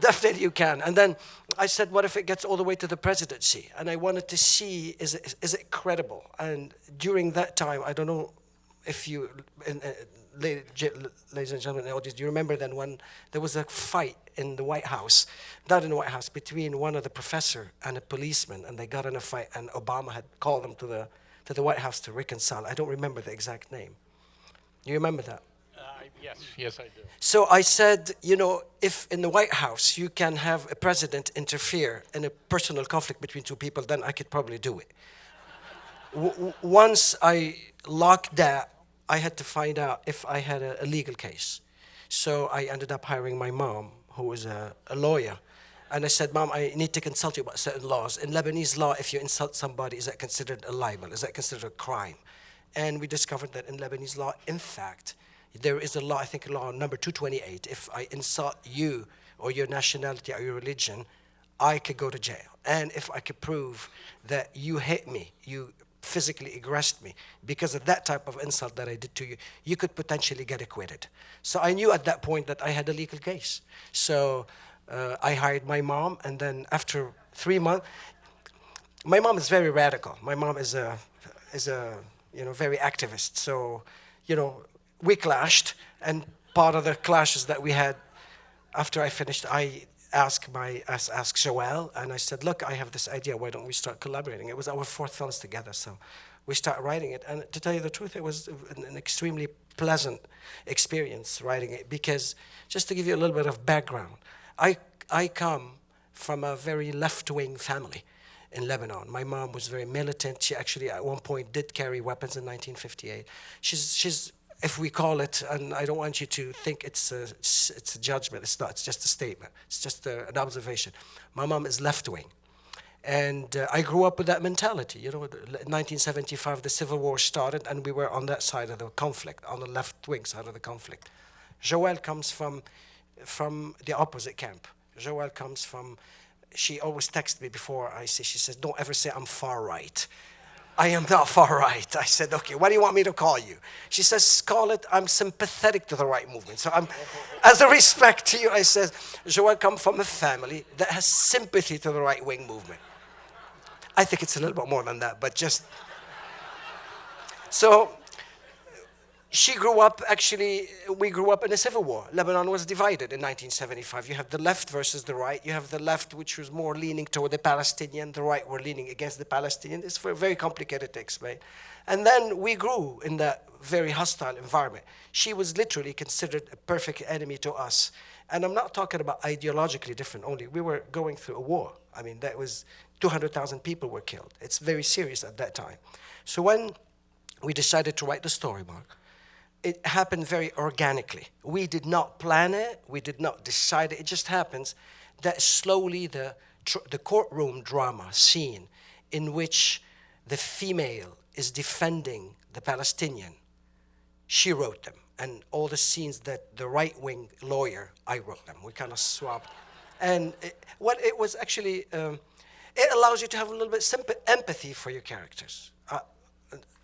Definitely you can. And then I said, what if it gets all the way to the presidency? And I wanted to see, is it credible? And during that time, I don't know if you, ladies and gentlemen in the audience, do you remember then when there was a fight in the White House, not in the White House, between one of the professor and a policeman, and they got in a fight, and Obama had called them to the White House to reconcile. I don't remember the exact name. You remember that? Yes, I do. So I said, you know, if in the White House you can have a president interfere in a personal conflict between two people, then I could probably do it. Once I locked that, I had to find out if I had a legal case. So I ended up hiring my mom, who was a lawyer, And I said, Mom, I need to consult you about certain laws. In Lebanese law, if you insult somebody, is that considered a libel? Is that considered a crime? And we discovered that in Lebanese law, in fact, there is a law, I think law number 228. If I insult you or your nationality or your religion, I could go to jail. And if I could prove that you hit me, you physically aggressed me because of that type of insult that I did to you, you could potentially get acquitted. So I knew at that point that I had a legal case. So I hired my mom, and then after 3 months, my mom is very radical. My mom is a very activist. So, we clashed, and part of the clashes that we had after I finished, I asked Joelle, and I said, look, I have this idea, why don't we start collaborating? It was our 4th films together, so we started writing it. And to tell you the truth, it was an extremely pleasant experience writing it, because just to give you a little bit of background, I come from a very left-wing family in Lebanon. My mom was very militant. She actually at one point did carry weapons in 1958. She's if we call it, and I don't want you to think it's a judgment, it's not, it's just a statement, it's just an observation. My mom is left-wing. And I grew up with that mentality. In 1975, the Civil War started, and we were on that side of the conflict, on the left-wing side of the conflict. Joelle comes from the opposite camp. Joelle comes from, she always texts me before I say, she says, don't ever say I'm far right. I am not far right. I said, okay, what do you want me to call you? She says, call it, I'm sympathetic to the right movement. So as a respect to you, I says, Joelle comes from a family that has sympathy to the right-wing movement. I think it's a little bit more than that, but just. So she grew up, actually, we grew up in a civil war. Lebanon was divided in 1975. You have the left versus the right. You have the left, which was more leaning toward the Palestinian. The right were leaning against the Palestinian. It's very complicated to explain. And then we grew in that very hostile environment. She was literally considered a perfect enemy to us. And I'm not talking about ideologically different only. We were going through a war. I mean, that was 200,000 people were killed. It's very serious at that time. So when we decided to write the story, Mark, it happened very organically. We did not plan it. We did not decide it. It just happens that slowly the courtroom drama scene in which the female is defending the Palestinian, she wrote them. And all the scenes that the right-wing lawyer, I wrote them. We kind of swapped. And it was actually, it allows you to have a little bit empathy for your characters.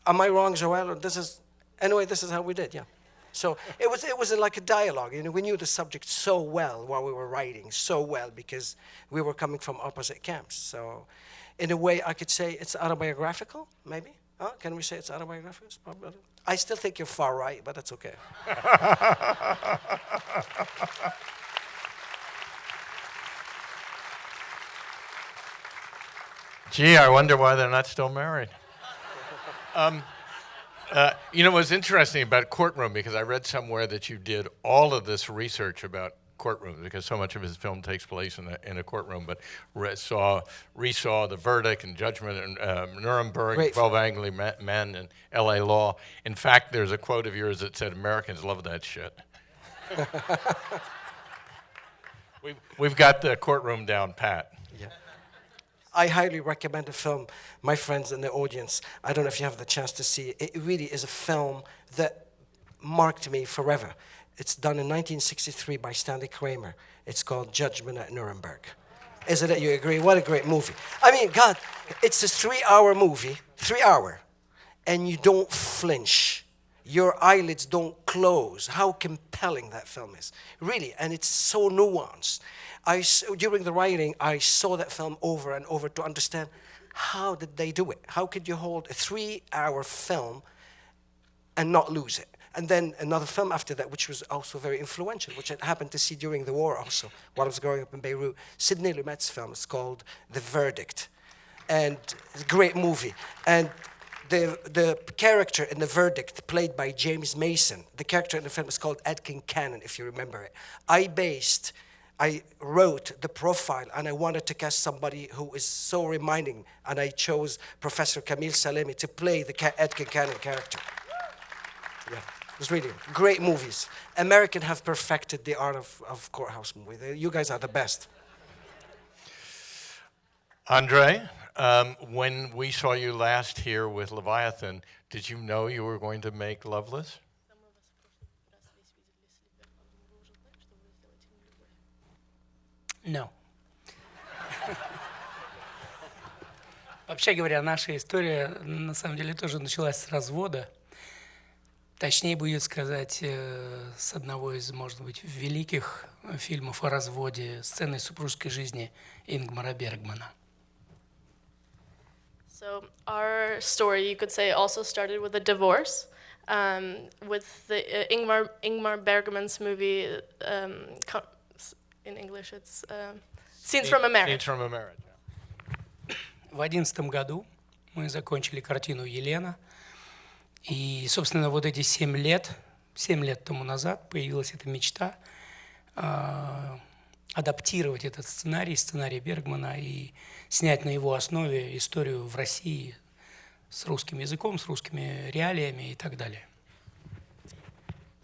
Am I wrong, Joelle? Anyway, this is how we did, yeah. So it was like a dialogue. We knew the subject so well while we were writing, so well, because we were coming from opposite camps. So in a way, I could say it's autobiographical, maybe. Can we say it's autobiographical? I still think you're far right, but that's okay. Gee, I wonder why they're not still married. What's interesting about Courtroom, because I read somewhere that you did all of this research about courtrooms, because so much of his film takes place in a courtroom, but resaw the verdict and judgment in Nuremberg, 12 Angry Men, and L.A. Law. In fact, there's a quote of yours that said, Americans love that shit. We've got the Courtroom down pat. Yeah. I highly recommend the film, my friends in the audience. I don't know if you have the chance to see it. It really is a film that marked me forever. It's done in 1963 by Stanley Kramer. It's called Judgment at Nuremberg. Isn't it? You agree? What a great movie. I mean, God, it's a 3-hour movie, 3 hour, and you don't flinch. Your eyelids don't close. How compelling that film is. Really, and it's so nuanced. During the writing, I saw that film over and over to understand how did they do it? How could you hold a 3-hour film and not lose it? And then another film after that, which was also very influential, which I happened to see during the war also, while I was growing up in Beirut. Sidney Lumet's film is called The Verdict. And it's a great movie. And the character in The Verdict, played by James Mason, the character in the film is called Edkin Cannon, if you remember it. I wrote the profile, and I wanted to cast somebody who is so reminding, and I chose Professor Camille Salemi to play the Edkin Cannon character. Yeah, it was really great movies. Americans have perfected the art of courthouse movie. You guys are the best. Andre, when we saw you last here with Leviathan, did you know you were going to make Loveless? No. Вообще говоря, наша история на самом деле тоже началась с развода. Точнее будет сказать, с одного из, может быть, великих фильмов о разводе, сцены супружеской жизни Ингмара Бергмана. So our story, you could say, also started with a divorce, with the Ingmar Bergman's movie. In English, it's Scenes from a Marriage. Scenes from a Marriage. В 2011 году мы закончили картину «Елена». И, собственно, вот эти 7 лет тому назад появилась эта мечта адаптировать этот сценарий Бергмана и снять на его основе историю в России с русским языком, с русскими реалиями и так далее.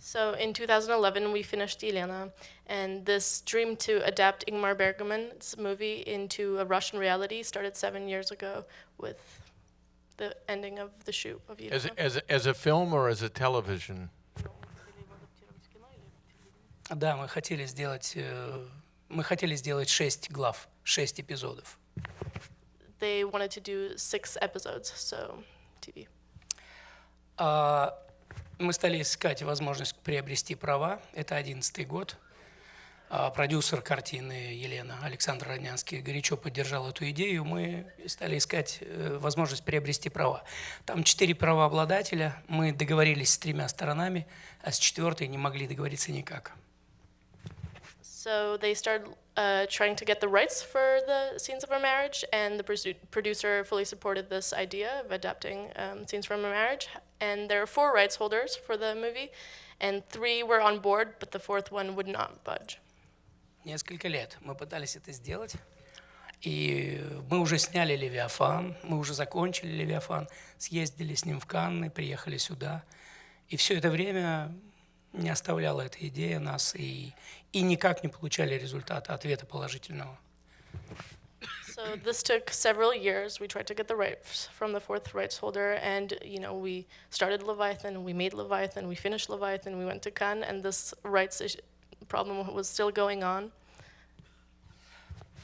So in 2011, we finished Yelena, and this dream to adapt Ingmar Bergman's movie into a Russian reality started 7 years ago with the ending of the shoot of Yelena. As a film or as a television? Да, мы хотели сделать 6 глав, 6 эпизодов. They wanted to do 6 episodes, so TV. Мы стали искать возможность приобрести права. Это 2011 год. Продюсер картины Елена Александр Роднянский горячо поддержал эту идею. Мы стали искать возможность приобрести права. Там 4 правообладателя. Мы договорились с 3 сторонами, а с 4-й не могли договориться никак. So they started trying to get the rights for the Scenes of a Marriage, and the producer fully supported this idea of adapting Scenes from a Marriage. And there are 4 rights holders for the movie, and 3 were on board, but the 4th one would not budge. Несколько лет мы пытались это сделать, и мы уже сняли «Левиафан», мы уже закончили «Левиафан», съездили с ним в Канны, приехали сюда, и все это время не оставляла эта идея нас, и никак не получали результата, ответа положительного. So this took several years. We tried to get the rights from the 4th rights holder, and we started Leviathan, we made Leviathan, we finished Leviathan, we went to Cannes, and this rights problem was still going on.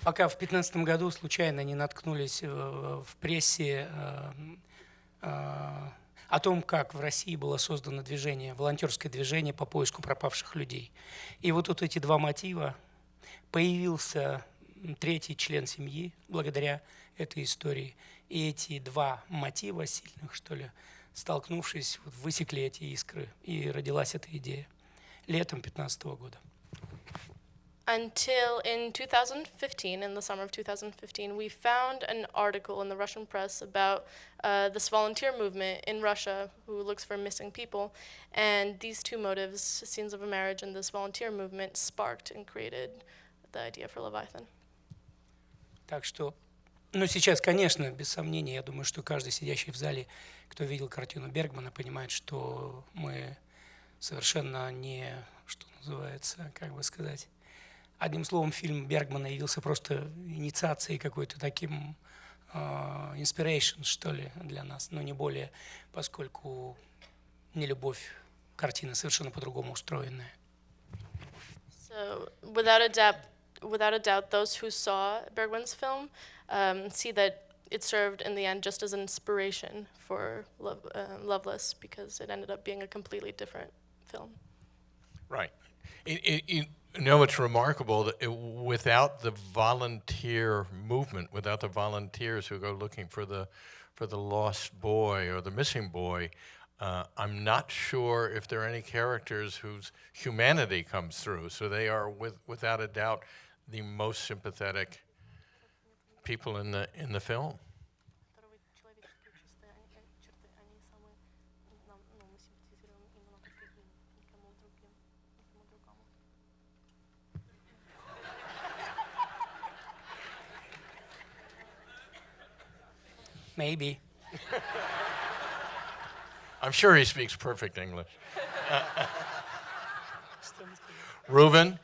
Пока в 2015 году случайно не наткнулись в прессе о том, как в России было создано движение, волонтерское движение по поиску пропавших людей. И вот тут эти 2 мотива. Появился 3-й член семьи благодаря этой истории. И эти 2 мотива сильных, что ли, столкнувшись, высекли эти искры, и родилась эта идея летом 2015 года. Until in 2015, in the summer of 2015, we found an article in the Russian press about this volunteer movement in Russia who looks for missing people. And these 2 motives, Scenes of a Marriage and this volunteer movement, sparked and created the idea for Leviathan. Так что, сейчас, конечно, без сомнения, я думаю, что каждый сидящий в зале, кто видел картину Бергмана, понимает, что мы совершенно не, что называется, как бы сказать, одним словом, фильм Бергмана явился просто инициацией какой-то таким inspiration, что ли, для нас, но не более, поскольку нелюбовь, картина совершенно по-другому устроенная. So, without a doubt, those who saw Bergman's film see that it served in the end just as an inspiration for Loveless, because it ended up being a completely different film. Right. It's remarkable that without the volunteer movement, without the volunteers who go looking for the lost boy or the missing boy, I'm not sure if there are any characters whose humanity comes through. So they are, without a doubt, the most sympathetic people in the film. Maybe. I'm sure he speaks perfect English. Reuven,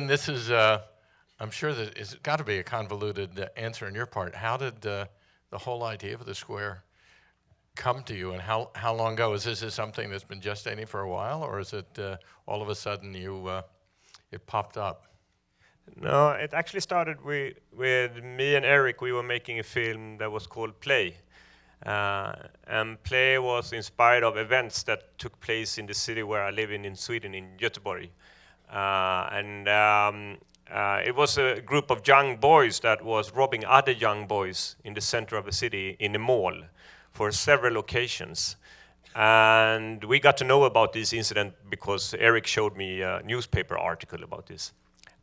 this is I'm sure that it's got to be a convoluted answer on your part. How did the whole idea of the square come to you, and how long ago? Is this something that's been gestating for a while, or is it all of a sudden it popped up? No, it actually started with me and Eric. We were making a film that was called Play. And Play was inspired of events that took place in the city where I live in Sweden, in Göteborg. It was a group of young boys that was robbing other young boys in the center of the city in a mall for several occasions. And we got to know about this incident because Eric showed me a newspaper article about this.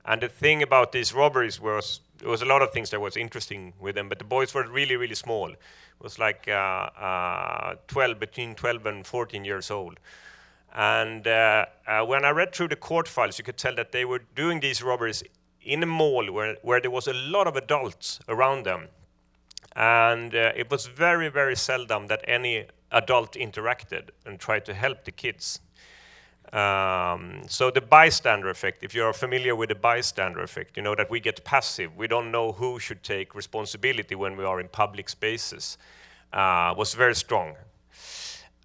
And the thing about these robberies was, there was a lot of things that was interesting with them, but the boys were really, really small. It was like between 12 and 14 years old. And when I read through the court files, you could tell that they were doing these robberies in a mall where there was a lot of adults around them. And it was very, very seldom that any adult interacted and tried to help the kids. So the bystander effect, if you're familiar with the bystander effect, you know that we get passive. We don't know who should take responsibility when we are in public spaces. Was very strong.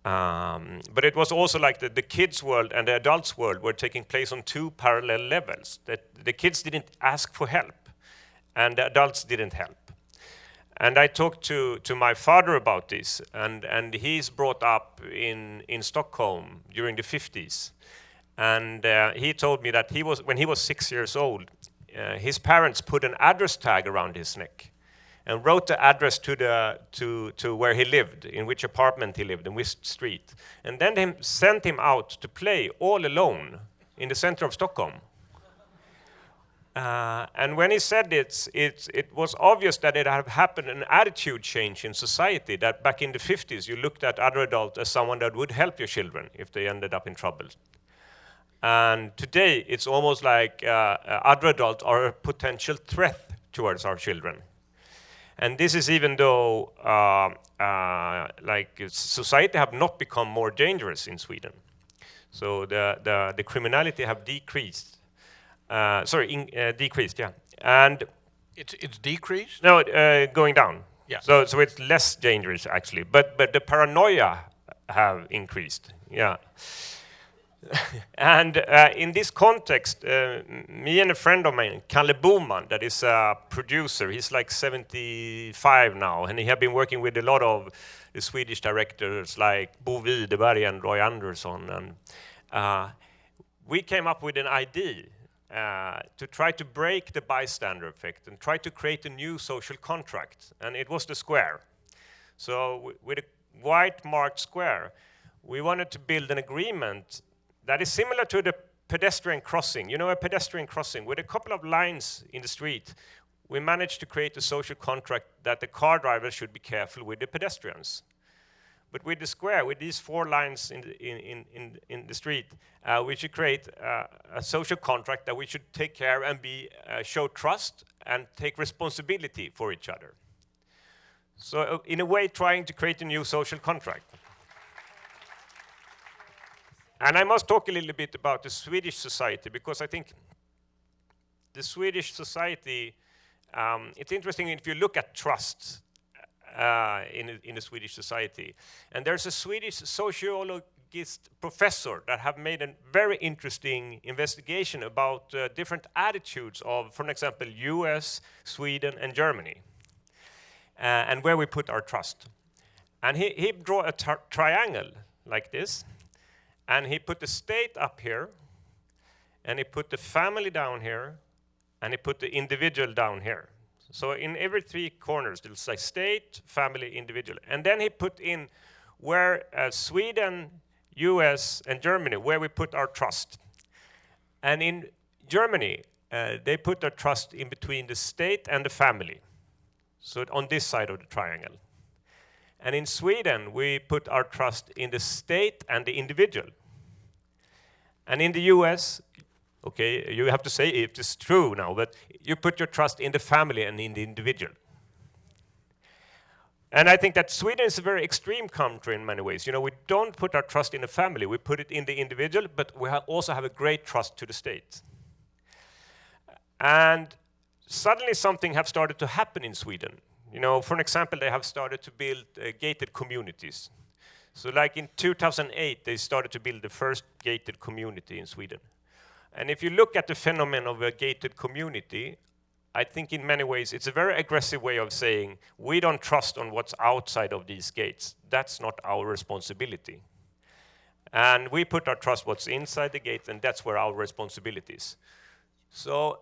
But it was also like the kids' world and the adults' world were taking place on two parallel levels. That the kids didn't ask for help, and the adults didn't help. And I talked to my father about this, and he's brought up in Stockholm during the 50s. And he told me that when he was 6 years old, his parents put an address tag around his neck and wrote the address to where he lived, in which apartment he lived, in which street. And then sent him out to play all alone in the center of Stockholm. And when he said it was obvious that it had happened an attitude change in society, that back in the 50s you looked at other adults as someone that would help your children if they ended up in trouble. And today it's almost like other adults are a potential threat towards our children. And this is even though like society have not become more dangerous in Sweden. So the criminality have decreased. Decreased, yeah. And it's decreased? No, going down. Yeah. So it's less dangerous actually, but the paranoia have increased. Yeah. And in this context, me and a friend of mine, Kalle Boman, that is a producer, he's like 75 now, and he have been working with a lot of the Swedish directors like Bo Widerberg and Roy Andersson, and we came up with an idea to try to break the bystander effect and try to create a new social contract, and it was the square. So with a white marked square, we wanted to build an agreement that is similar to the pedestrian crossing. You know, a pedestrian crossing with a couple of lines in the street. We managed to create a social contract that the car drivers should be careful with the pedestrians. But with the square, with these 4 lines in the street, we should create a social contract that we should take care and show trust and take responsibility for each other. So in a way, trying to create a new social contract. And I must talk a little bit about the Swedish society, because I think the Swedish society, it's interesting if you look at trust in the Swedish society. And there's a Swedish sociologist professor that have made a very interesting investigation about different attitudes of, for example, US, Sweden, and Germany, and where we put our trust. And he drew a triangle like this, and he put the state up here, and he put the family down here, and he put the individual down here. So in every 3 corners, there's like state, family, individual. And then he put in where Sweden, US, and Germany, where we put our trust. And in Germany, they put their trust in between the state and the family. So on this side of the triangle. And in Sweden, we put our trust in the state and the individual. And in the US, okay, you have to say if it's true now, but you put your trust in the family and in the individual. And I think that Sweden is a very extreme country in many ways. You know, we don't put our trust in the family, we put it in the individual, but we also have a great trust to the state. And suddenly something have started to happen in Sweden. You know, for an example, they have started to build gated communities. So like in 2008, they started to build the first gated community in Sweden. And if you look at the phenomenon of a gated community, I think in many ways it's a very aggressive way of saying we don't trust on what's outside of these gates. That's not our responsibility. And we put our trust what's inside the gates, and that's where our responsibility is. So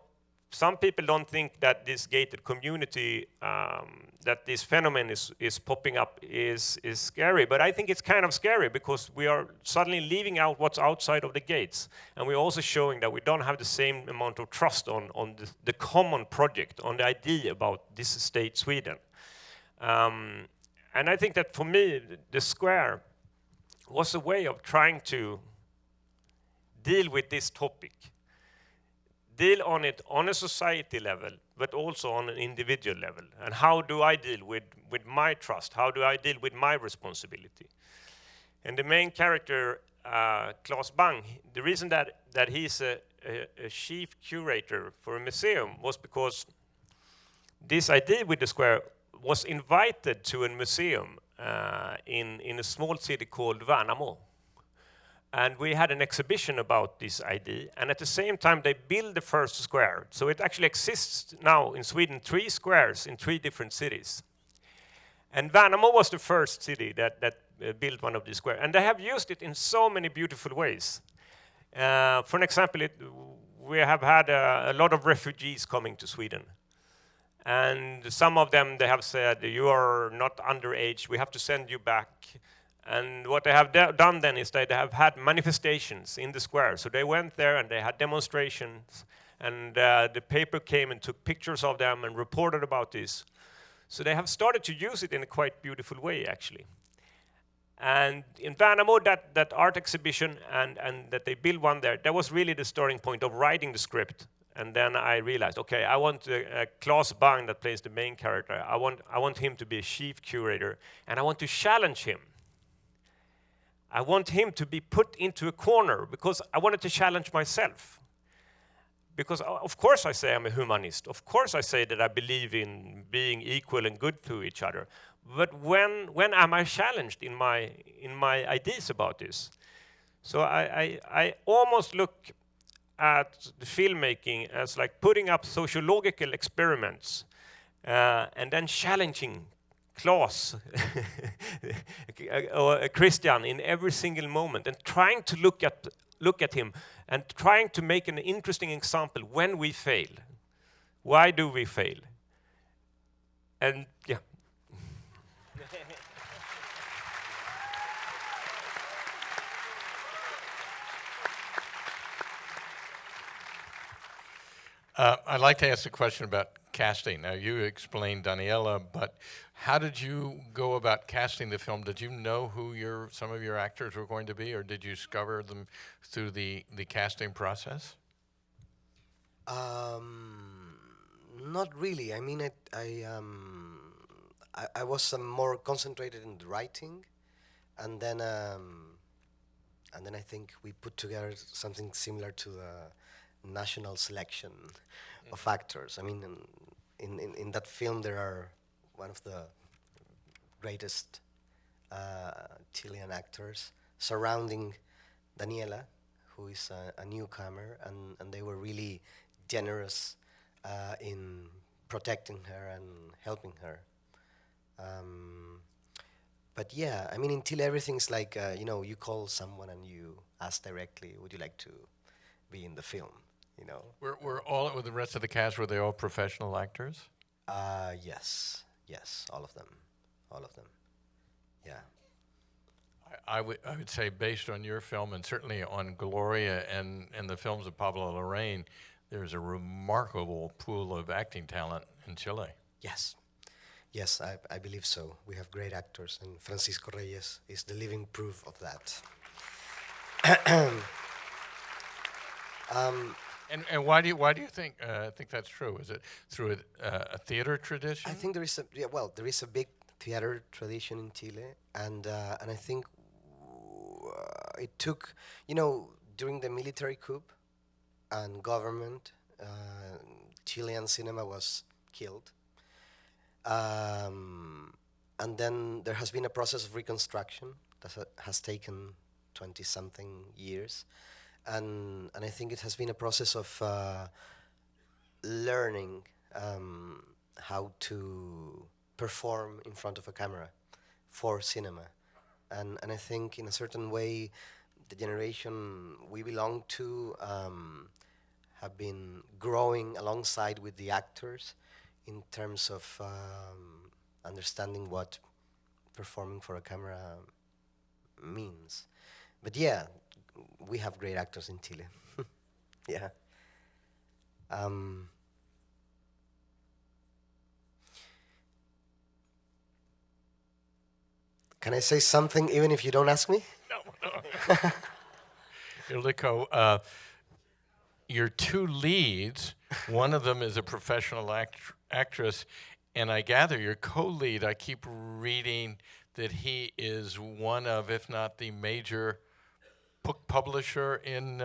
some people don't think that this gated community, that this phenomenon is popping up is scary. But I think it's kind of scary because we are suddenly leaving out what's outside of the gates. And we're also showing that we don't have the same amount of trust on the common project, on the idea about this state Sweden. And I think that for me, the square was a way of trying to deal with this topic. Deal on it on a society level, but also on an individual level. And how do I deal with my trust? How do I deal with my responsibility? And the main character, Claes Bang, the reason that he's a chief curator for a museum was because this idea with the square was invited to a museum in a small city called Värnamo. And we had an exhibition about this idea. And at the same time, they built the first square. So it actually exists now in Sweden, 3 squares in 3 different cities. And Värnamo was the first city that built one of these squares. And they have used it in so many beautiful ways. For an example, we have had a lot of refugees coming to Sweden. And some of them, they have said, you are not underage, we have to send you back. And what they have done then is that they have had manifestations in the square. So they went there and they had demonstrations. And the paper came and took pictures of them and reported about this. So they have started to use it in a quite beautiful way, actually. And in Värnamo, that art exhibition and that they built one there, that was really the starting point of writing the script. And then I realized, okay, I want Claes Bang that plays the main character. I want him to be a chief curator, and I want to challenge him. I want him to be put into a corner because I wanted to challenge myself. Because of course I say I'm a humanist. Of course I say that I believe in being equal and good to each other. But when am I challenged in my ideas about this? So I almost look at the filmmaking as like putting up sociological experiments and then challenging Claes or Christian in every single moment and trying to look at him and trying to make an interesting example when we fail. Why do we fail? And yeah. I'd like to ask a question about casting. Now, you explained Daniela, but how did you go about casting the film? Did you know who some of your actors were going to be, or did you discover them through the casting process? Not really. I mean, I was more concentrated in the writing, and then I think we put together something similar to the national selection of actors. I mean, in that film there are one of the greatest Chilean actors surrounding Daniela, who is a newcomer, and they were really generous in protecting her and helping her. But yeah, I mean, in Chile everything's like, you call someone and you ask directly, would you like to be in the film? Were all with the rest of the cast, were they all professional actors? Yes, all of them, yeah. I would say, based on your film and certainly on Gloria and the films of Pablo Larraín, there's a remarkable pool of acting talent in Chile. Yes, I believe so. We have great actors, and Francisco Reyes is the living proof of that. And why do you think that's true? Is it through a theater tradition? I think there is a big theater tradition in Chile, and I think it took, during the military coup and government Chilean cinema was killed. And then there has been a process of reconstruction that has taken 20-something years. And I think it has been a process of learning how to perform in front of a camera for cinema. And I think in a certain way, the generation we belong to have been growing alongside with the actors in terms of understanding what performing for a camera means. But yeah, we have great actors in Chile. Yeah. Can I say something even if you don't ask me? No. Ildiko, your two leads, one of them is a professional actress, and I gather your co-lead, I keep reading that he is one of, if not the major book publisher in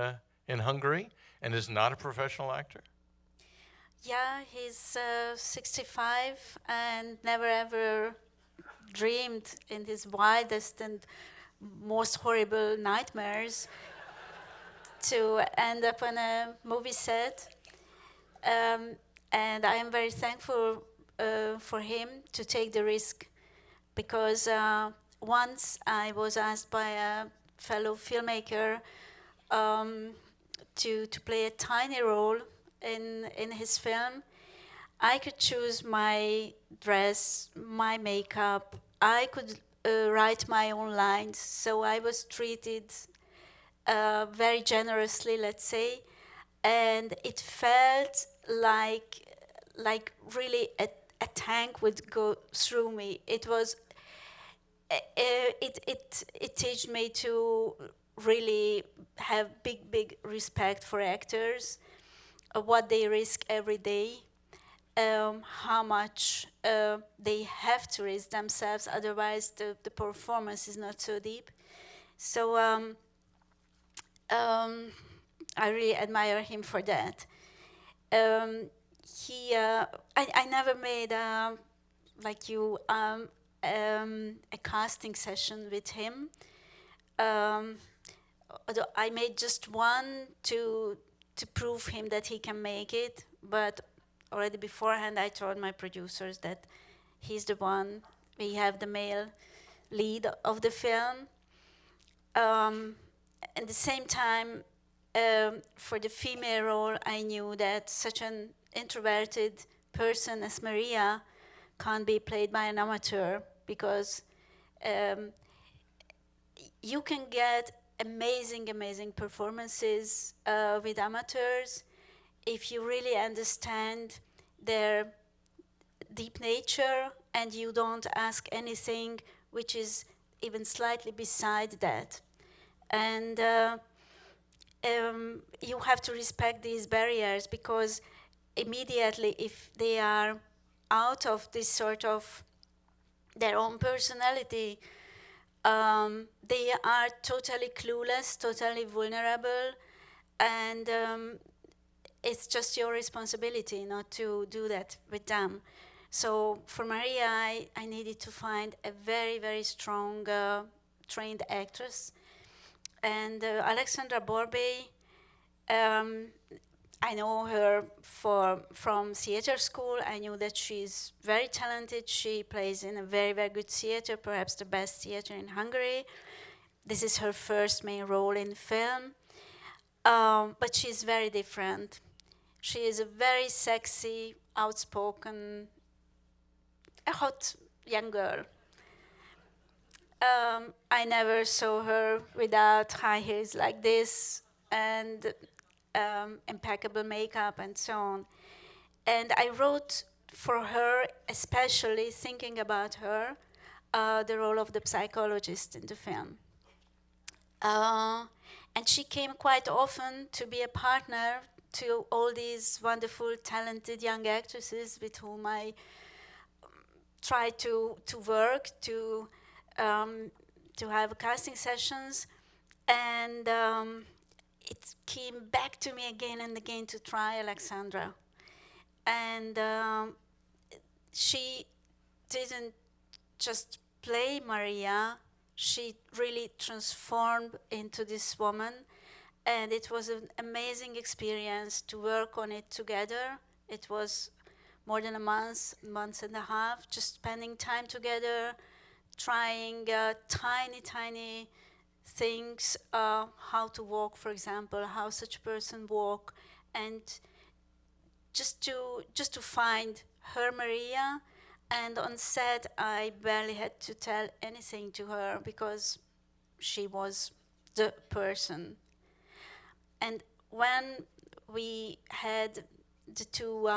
Hungary, and is not a professional actor? Yeah, he's 65 and never ever dreamed in his wildest and most horrible nightmares to end up on a movie set. And I am very thankful for him to take the risk, because once I was asked by a fellow filmmaker to play a tiny role in his film. I could choose my dress, my makeup. I could write my own lines. So I was treated very generously, let's say, and it felt like really a tank would go through me. It was it teach me to really have big respect for actors, what they risk every day, how much they have to risk themselves, otherwise the performance is not so deep. So I really admire him for that. I never made like you a casting session with him. Although I made just one to prove him that he can make it, but already beforehand I told my producers that he's the one. We have the male lead of the film. At the same time, for the female role, I knew that such an introverted person as Maria can't be played by an amateur, because you can get amazing performances with amateurs if you really understand their deep nature and you don't ask anything which is even slightly beside that. And you have to respect these barriers, because immediately if they are out of this sort of their own personality, they are totally clueless, totally vulnerable, and it's just your responsibility not to do that with them. So for Maria, I needed to find a very strong, trained actress. And Alexandra Borbe, I know her from theater school. I knew that she's very talented. She plays in a very good theater, perhaps the best theater in Hungary. This is her first main role in film, but she's very different. She is a very sexy, outspoken, a hot young girl. I never saw her without high heels like this and impeccable makeup and so on. And I wrote for her, especially thinking about her, the role of the psychologist in the film. And she came quite often to be a partner to all these wonderful, talented young actresses with whom I tried to work, to have casting sessions. And it came back to me again and again to try Alexandra. And she didn't just play Maria, she really transformed into this woman. And it was an amazing experience to work on it together. It was more than a month and a half, just spending time together, trying tiny things, how to walk, for example, how such a person walk, and just to find her Maria. And on set, I barely had to tell anything to her because she was the person. And when we had the two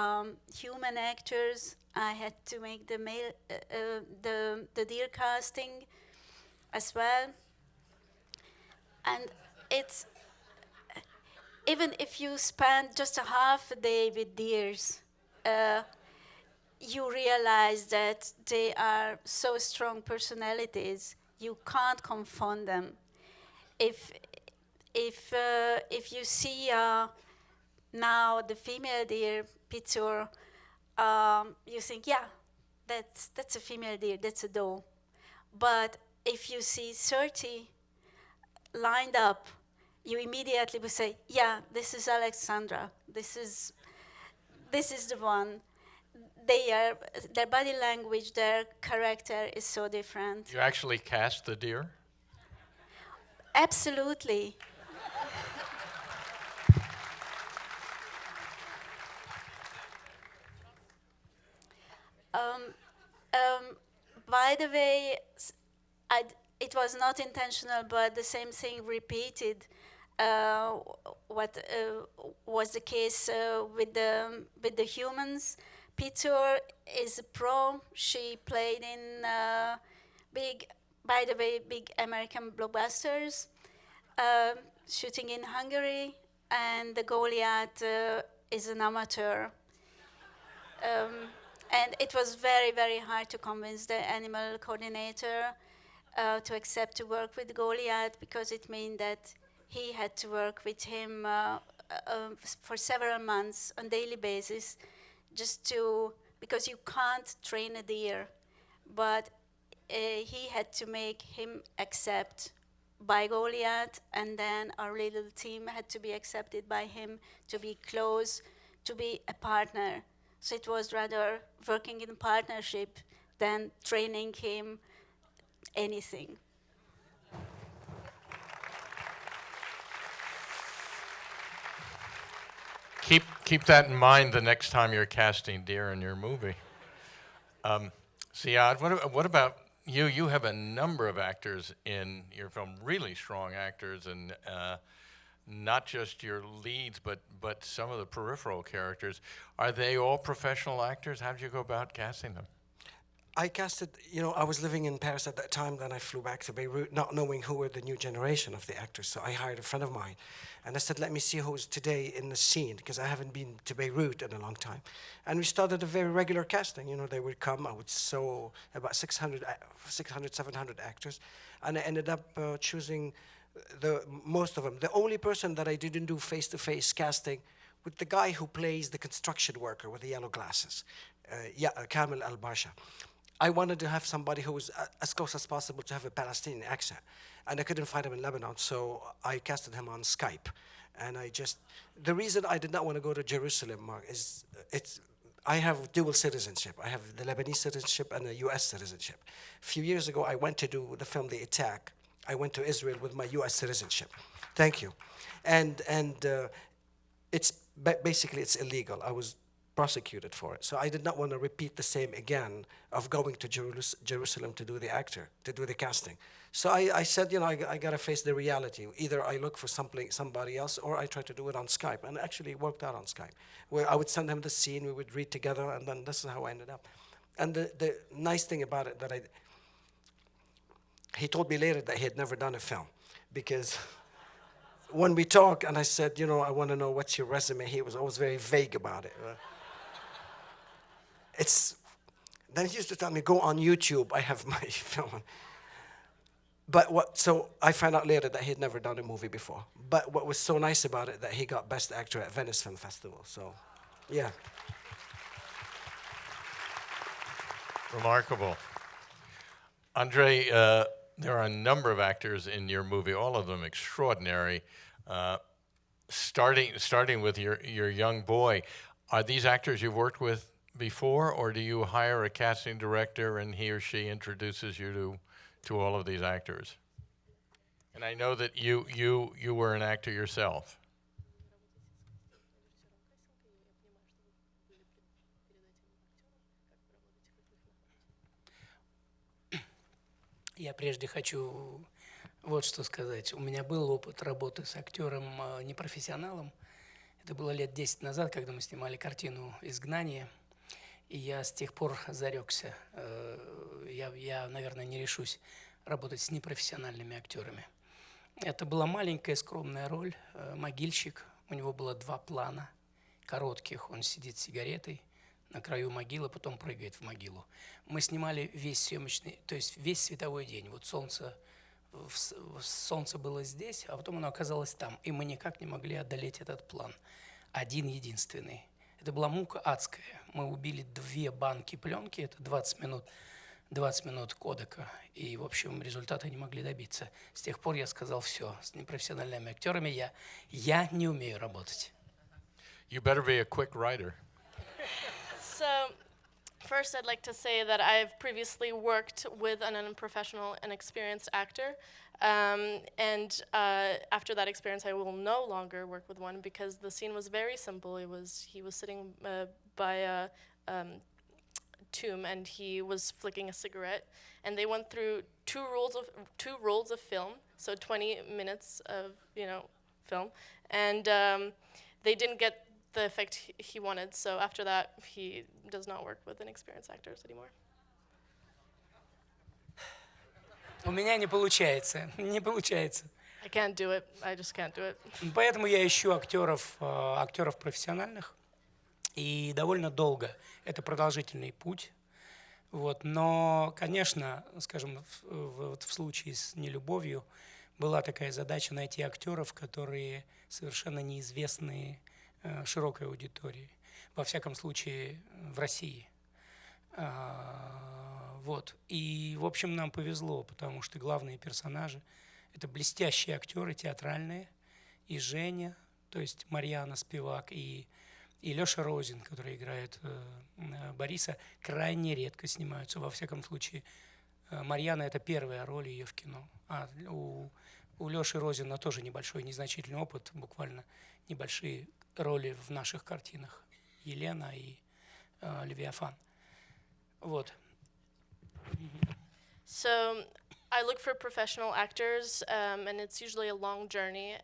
human actors, I had to make the male, the deer casting as well. And it's, even if you spend just a half a day with deers, you realize that they are so strong personalities, you can't confund them. If you see now the female deer picture, you think, yeah, that's a female deer, that's a doe. But if you see 30 lined up, you immediately will say, yeah, this is Alexandra. This is the one. Their body language, their character is so different. You actually cast the deer? Absolutely. By the way, it was not intentional, but the same thing repeated. What was the case with the humans? Peter is a pro. She played in big American blockbusters, shooting in Hungary, and the Goliath is an amateur. And it was very hard to convince the animal coordinator to accept to work with Goliath, because it meant that he had to work with him for several months on daily basis, because you can't train a deer, but he had to make him accept by Goliath, and then our little team had to be accepted by him to be close, to be a partner. So it was rather working in partnership than training him anything. Keep that in mind the next time you're casting deer in your movie. Ziad, what about you? You have a number of actors in your film, really strong actors, and not just your leads, but some of the peripheral characters. Are they all professional actors? How did you go about casting them? I casted, I was living in Paris at that time, then I flew back to Beirut, not knowing who were the new generation of the actors. So I hired a friend of mine, and I said, let me see who's today in the scene, because I haven't been to Beirut in a long time. And we started a very regular casting. They would come, I would show about 600, 700 actors, and I ended up choosing most of them. The only person that I didn't do face-to-face casting with the guy who plays the construction worker with the yellow glasses, Kamel Al-Basha. I wanted to have somebody who was as close as possible to have a Palestinian accent, and I couldn't find him in Lebanon, so I casted him on Skype. And the reason I did not want to go to Jerusalem, Mark, is I have dual citizenship. I have the Lebanese citizenship and the US citizenship. A few years ago, I went to do the film The Attack. I went to Israel with my US citizenship. Thank you. And it's basically it's illegal. I was prosecuted for it. So I did not want to repeat the same again of going to Jerusalem to do the casting. So I said, I got to face the reality. Either I look for somebody else, or I try to do it on Skype. And actually it worked out on Skype, where I would send him the scene, we would read together, and then this is how I ended up. And the nice thing about it he told me later that he had never done a film, because when we talk and I said, I want to know what's your resume, he was always very vague about it. Then he used to tell me, go on YouTube, I have my film. So I found out later that he had never done a movie before. But what was so nice about it, that he got Best Actor at Venice Film Festival, so yeah. Remarkable. Andre, there are a number of actors in your movie, all of them extraordinary. Starting with your young boy, are these actors you've worked with before, or do you hire a casting director and he or she introduces you to all of these actors? And I know that you were an actor yourself. Я прежде хочу вот что сказать. У меня был опыт работы с актером непрофессионалом. Это было лет 10 назад, когда мы снимали картину «Изгнание». И я с тех пор зарекся. Я, наверное, не решусь работать с непрофессиональными актерами. Это была маленькая скромная роль, могильщик. У него было 2 плана коротких. Он сидит с сигаретой на краю могилы, потом прыгает в могилу. Мы снимали весь съемочный, то есть весь световой день. Вот солнце было здесь, а потом оно оказалось там. И мы никак не могли одолеть этот план. Один-единственный. Это была мука адская. Мы убили 2 банки пленки, это 20 минут кодека. И, в общем, результата не могли добиться. С тех пор я сказал, все, с непрофессиональными актерами я не умею работать. You better be a quick writer. So, first I'd like to say that I've previously worked with an unprofessional and experienced actor. After that experience, I will no longer work with one because the scene was very simple. He was sitting by a tomb and he was flicking a cigarette. And they went through 2 rolls of film, so 20 minutes of film, and they didn't get the effect he wanted. So after that, he does not work with inexperienced actors anymore. У меня не получается. I can't do it. I just can't do it. Поэтому я ищу актеров профессиональных. И довольно долго. Это продолжительный путь. Вот. Но, конечно, скажем, в случае с «Нелюбовью» была такая задача найти актеров, которые совершенно неизвестны широкой аудитории. Во всяком случае, в России. Вот. И, в общем, нам повезло, потому что главные персонажи – это блестящие актеры театральные. И Женя, то есть Марьяна Спивак, и Леша Розин, который играет Бориса, крайне редко снимаются. Во всяком случае, Марьяна – это первая роль ее в кино. А у Леши Розина тоже небольшой, незначительный опыт, буквально небольшие роли в наших картинах. Елена и Левиафан. Вот. So I look for professional actors, and it's usually a long journey.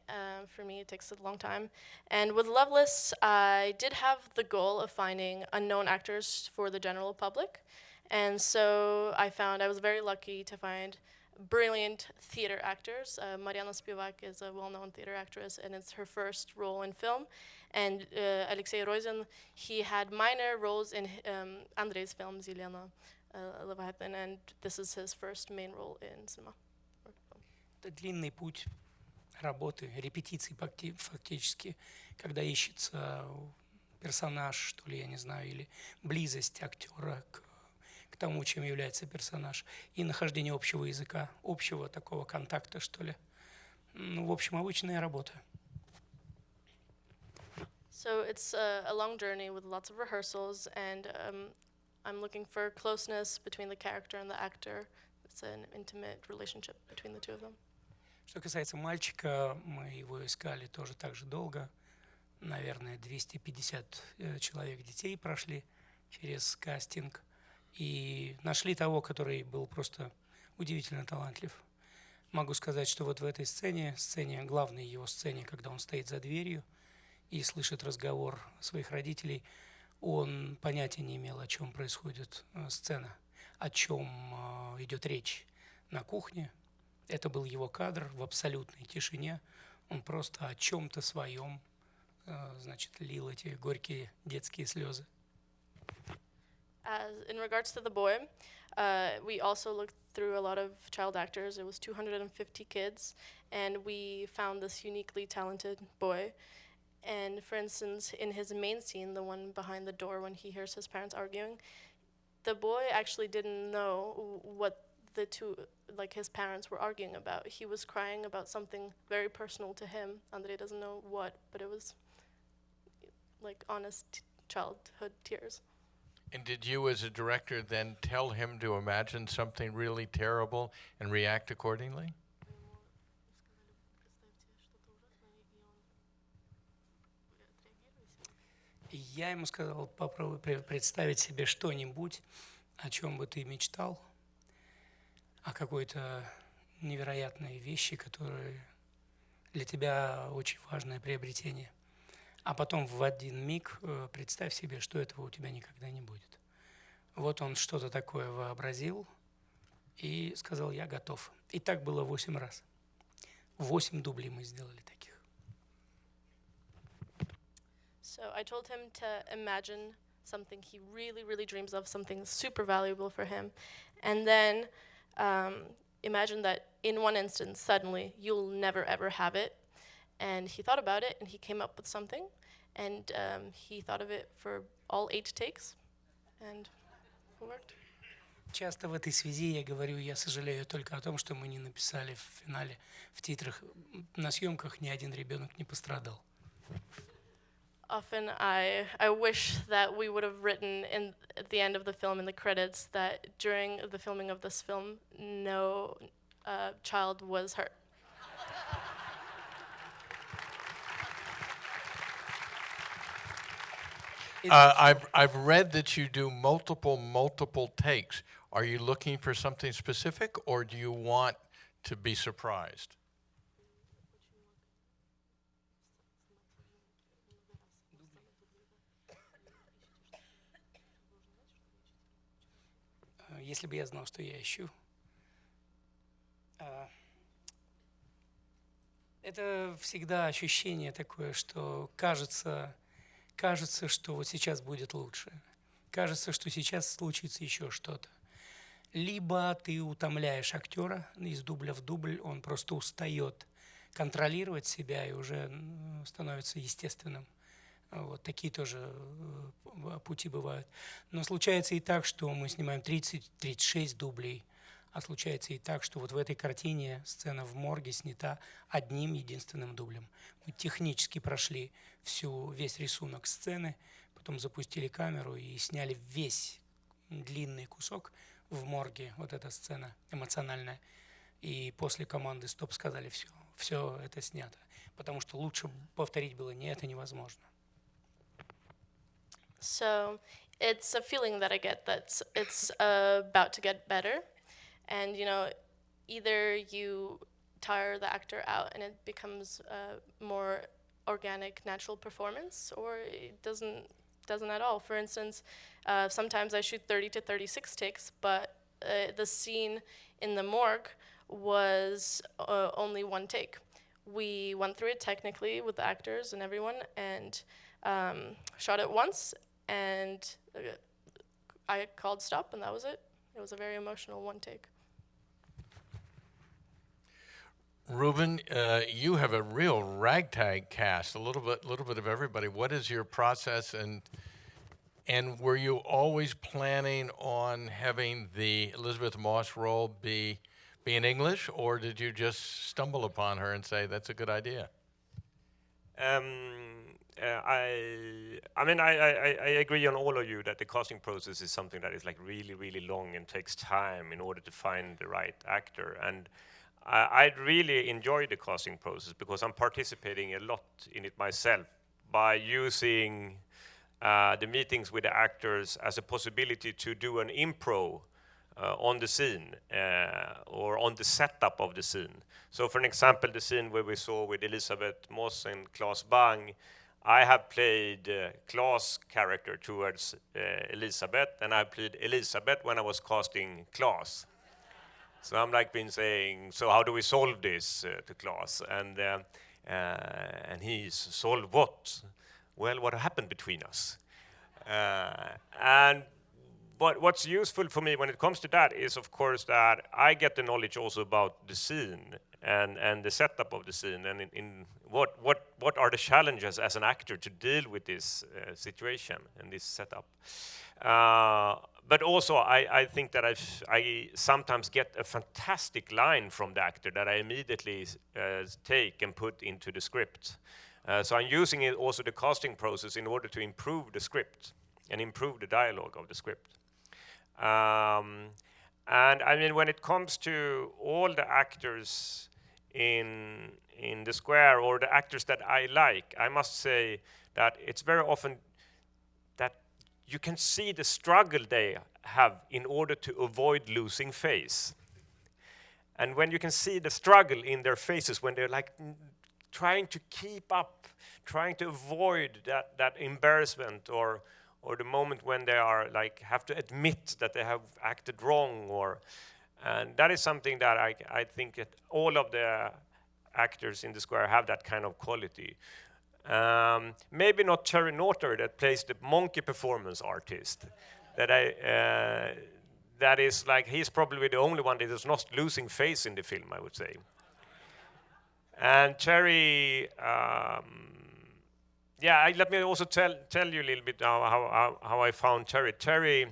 For me, it takes a long time. And with Loveless, I did have the goal of finding unknown actors for the general public. And so I was very lucky to find brilliant theater actors. Mariana Spivak is a well-known theater actress, and it's her first role in film. And Alexei Roizin, he had minor roles in Andrei's films, Yelena, Leviathan, and this is his first main role in cinema. Это длинный путь работы, репетиций фактически, когда ищется персонаж, что ли, я не знаю, или близость актера к тому, чем является персонаж, и нахождение общего языка, общего такого контакта, что ли. Ну, в общем, обычная работа. So it's a long journey with lots of rehearsals, and I'm looking for closeness between the character and the actor. It's an intimate relationship between the two of them. Что касается мальчика, мы его искали тоже так же долго. Наверное, 250 человек детей прошли через кастинг. И нашли того, который был просто удивительно талантлив. Могу сказать, что вот в этой сцене, главной его сцене, когда он стоит за дверью и слышит разговор своих родителей, он понятия не имел, о чем происходит сцена, о чем идет речь на кухне. Это был его кадр в абсолютной тишине. Он просто о чем-то своем, значит, лил эти горькие детские слезы. In regards to the boy, we also looked through a lot of child actors. It was 250 kids, and we found this uniquely talented boy. And for instance, in his main scene, the one behind the door when he hears his parents arguing, the boy actually didn't know what the two, like his parents were arguing about. He was crying about something very personal to him. Andre doesn't know what, but it was like honest childhood tears. And did you, as a director, then tell him to imagine something really terrible and react accordingly? Я ему сказал, попробуй представить себе что-нибудь, о чем бы ты мечтал, о какой-то невероятной вещи, которая для тебя очень важное приобретение. А потом в один миг представь себе, что этого у тебя никогда не будет. Вот он что-то такое вообразил и сказал, я готов. И так было 8 раз. 8 дублей мы сделали таких. So I told him to imagine something he really, really dreams of, something super valuable for him. And then imagine that in one instance, suddenly, you'll never, ever have it. And he thought about it, and he came up with something. And he thought of it for all 8 takes, and it worked. Часто в этой связи я говорю, я сожалею только о том, что мы не написали в финале, в титрах, на съемках ни один ребенок не пострадал. Often I wish that we would have written at the end of the film in the credits that during the filming of this film, no child was hurt. I've read that you do multiple takes. Are you looking for something specific, or do you want to be surprised? Если бы я знал, что я ищу. Это всегда ощущение такое, что кажется, что вот сейчас будет лучше. Кажется, что сейчас случится еще что-то. Либо ты утомляешь актера из дубля в дубль, он просто устает контролировать себя и уже становится естественным. Вот такие тоже пути бывают. Но случается и так, что мы снимаем 30-36 дублей, а случается и так, что вот в этой картине сцена в морге снята одним единственным дублем. Мы технически прошли весь рисунок сцены, потом запустили камеру и сняли весь длинный кусок в морге, вот эта сцена эмоциональная. И после команды «Стоп» сказали, все это снято. Потому что лучше повторить было это невозможно. So it's a feeling that I get that it's about to get better. And, either you tire the actor out and it becomes a more organic, natural performance, or it doesn't at all. For instance, sometimes I shoot 30 to 36 takes, but the scene in the morgue was only 1 take. We went through it technically with the actors and everyone, and shot it once, and I called stop, and that was it. It was a very emotional 1 take. Ruben, you have a real ragtag cast, a little bit of everybody. What is your process, and were you always planning on having the Elizabeth Moss role be in English, or did you just stumble upon her and say that's a good idea? I agree on all of you that the casting process is something that is like really, really long and takes time in order to find the right actor. And I really enjoy the casting process because I'm participating a lot in it myself by using the meetings with the actors as a possibility to do an improv on the scene or on the setup of the scene. So for an example, the scene where we saw with Elisabeth Moss and Claes Bang, I have played Claes' character towards Elisabeth, and I played Elisabeth when I was casting Claes. So I'm like been saying, so how do we solve this to Claes? And he's solved what? Well, what happened between us? But what's useful for me when it comes to that is, of course, that I get the knowledge also about the scene and the setup of the scene, and in what are the challenges as an actor to deal with this situation and this setup. but also I think that I sometimes get a fantastic line from the actor that I immediately take and put into the script. So I'm using it also the casting process in order to improve the script and improve the dialogue of the script. And I mean, when it comes to all the actors in the square, or the actors that I like, I must say that it's very often that you can see the struggle they have in order to avoid losing face. And when you can see the struggle in their faces, when they're like trying to keep up, trying to avoid that embarrassment, or the moment when they are like have to admit that they have acted wrong, and that is something that I think that all of the actors in the square have that kind of quality. Maybe not Cherry Norter, that plays the monkey performance artist. That is like, he's probably the only one that is not losing face in the film, I would say. And Cherry, let me also tell you a little bit how I found Cherry. Cherry,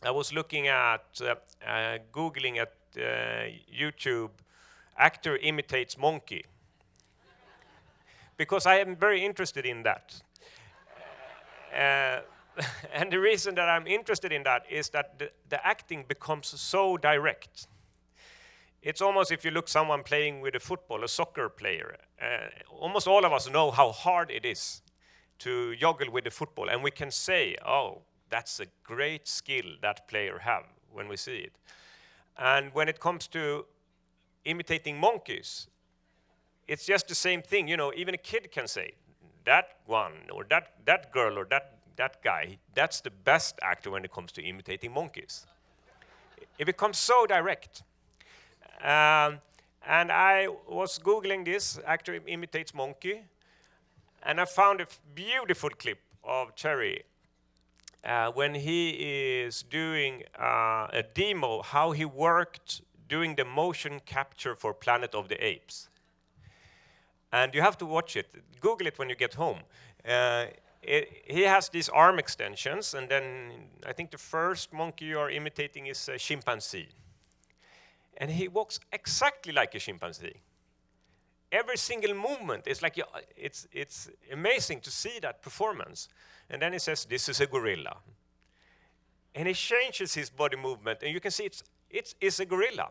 I was looking at, Googling at YouTube, actor imitates monkey. Because I am very interested in that. And the reason that I'm interested in that is that the acting becomes so direct. It's almost if you look someone playing with a football, a soccer player, almost all of us know how hard it is to juggle with the football. And we can say, oh, that's a great skill that player have when we see it. And when it comes to imitating monkeys, it's just the same thing. You know, even a kid can say, that one, or that girl, or that guy, that's the best actor when it comes to imitating monkeys. It becomes so direct. And I was Googling this, actor imitates monkey, and I found a beautiful clip of Cherry when he is doing a demo, how he worked doing the motion capture for Planet of the Apes. And you have to watch it. Google it when you get home. He has these arm extensions, and then I think the first monkey you are imitating is a chimpanzee. And he walks exactly like a chimpanzee. Every single movement is like, it's amazing to see that performance. And then he says, this is a gorilla. And he changes his body movement, and you can see it's a gorilla.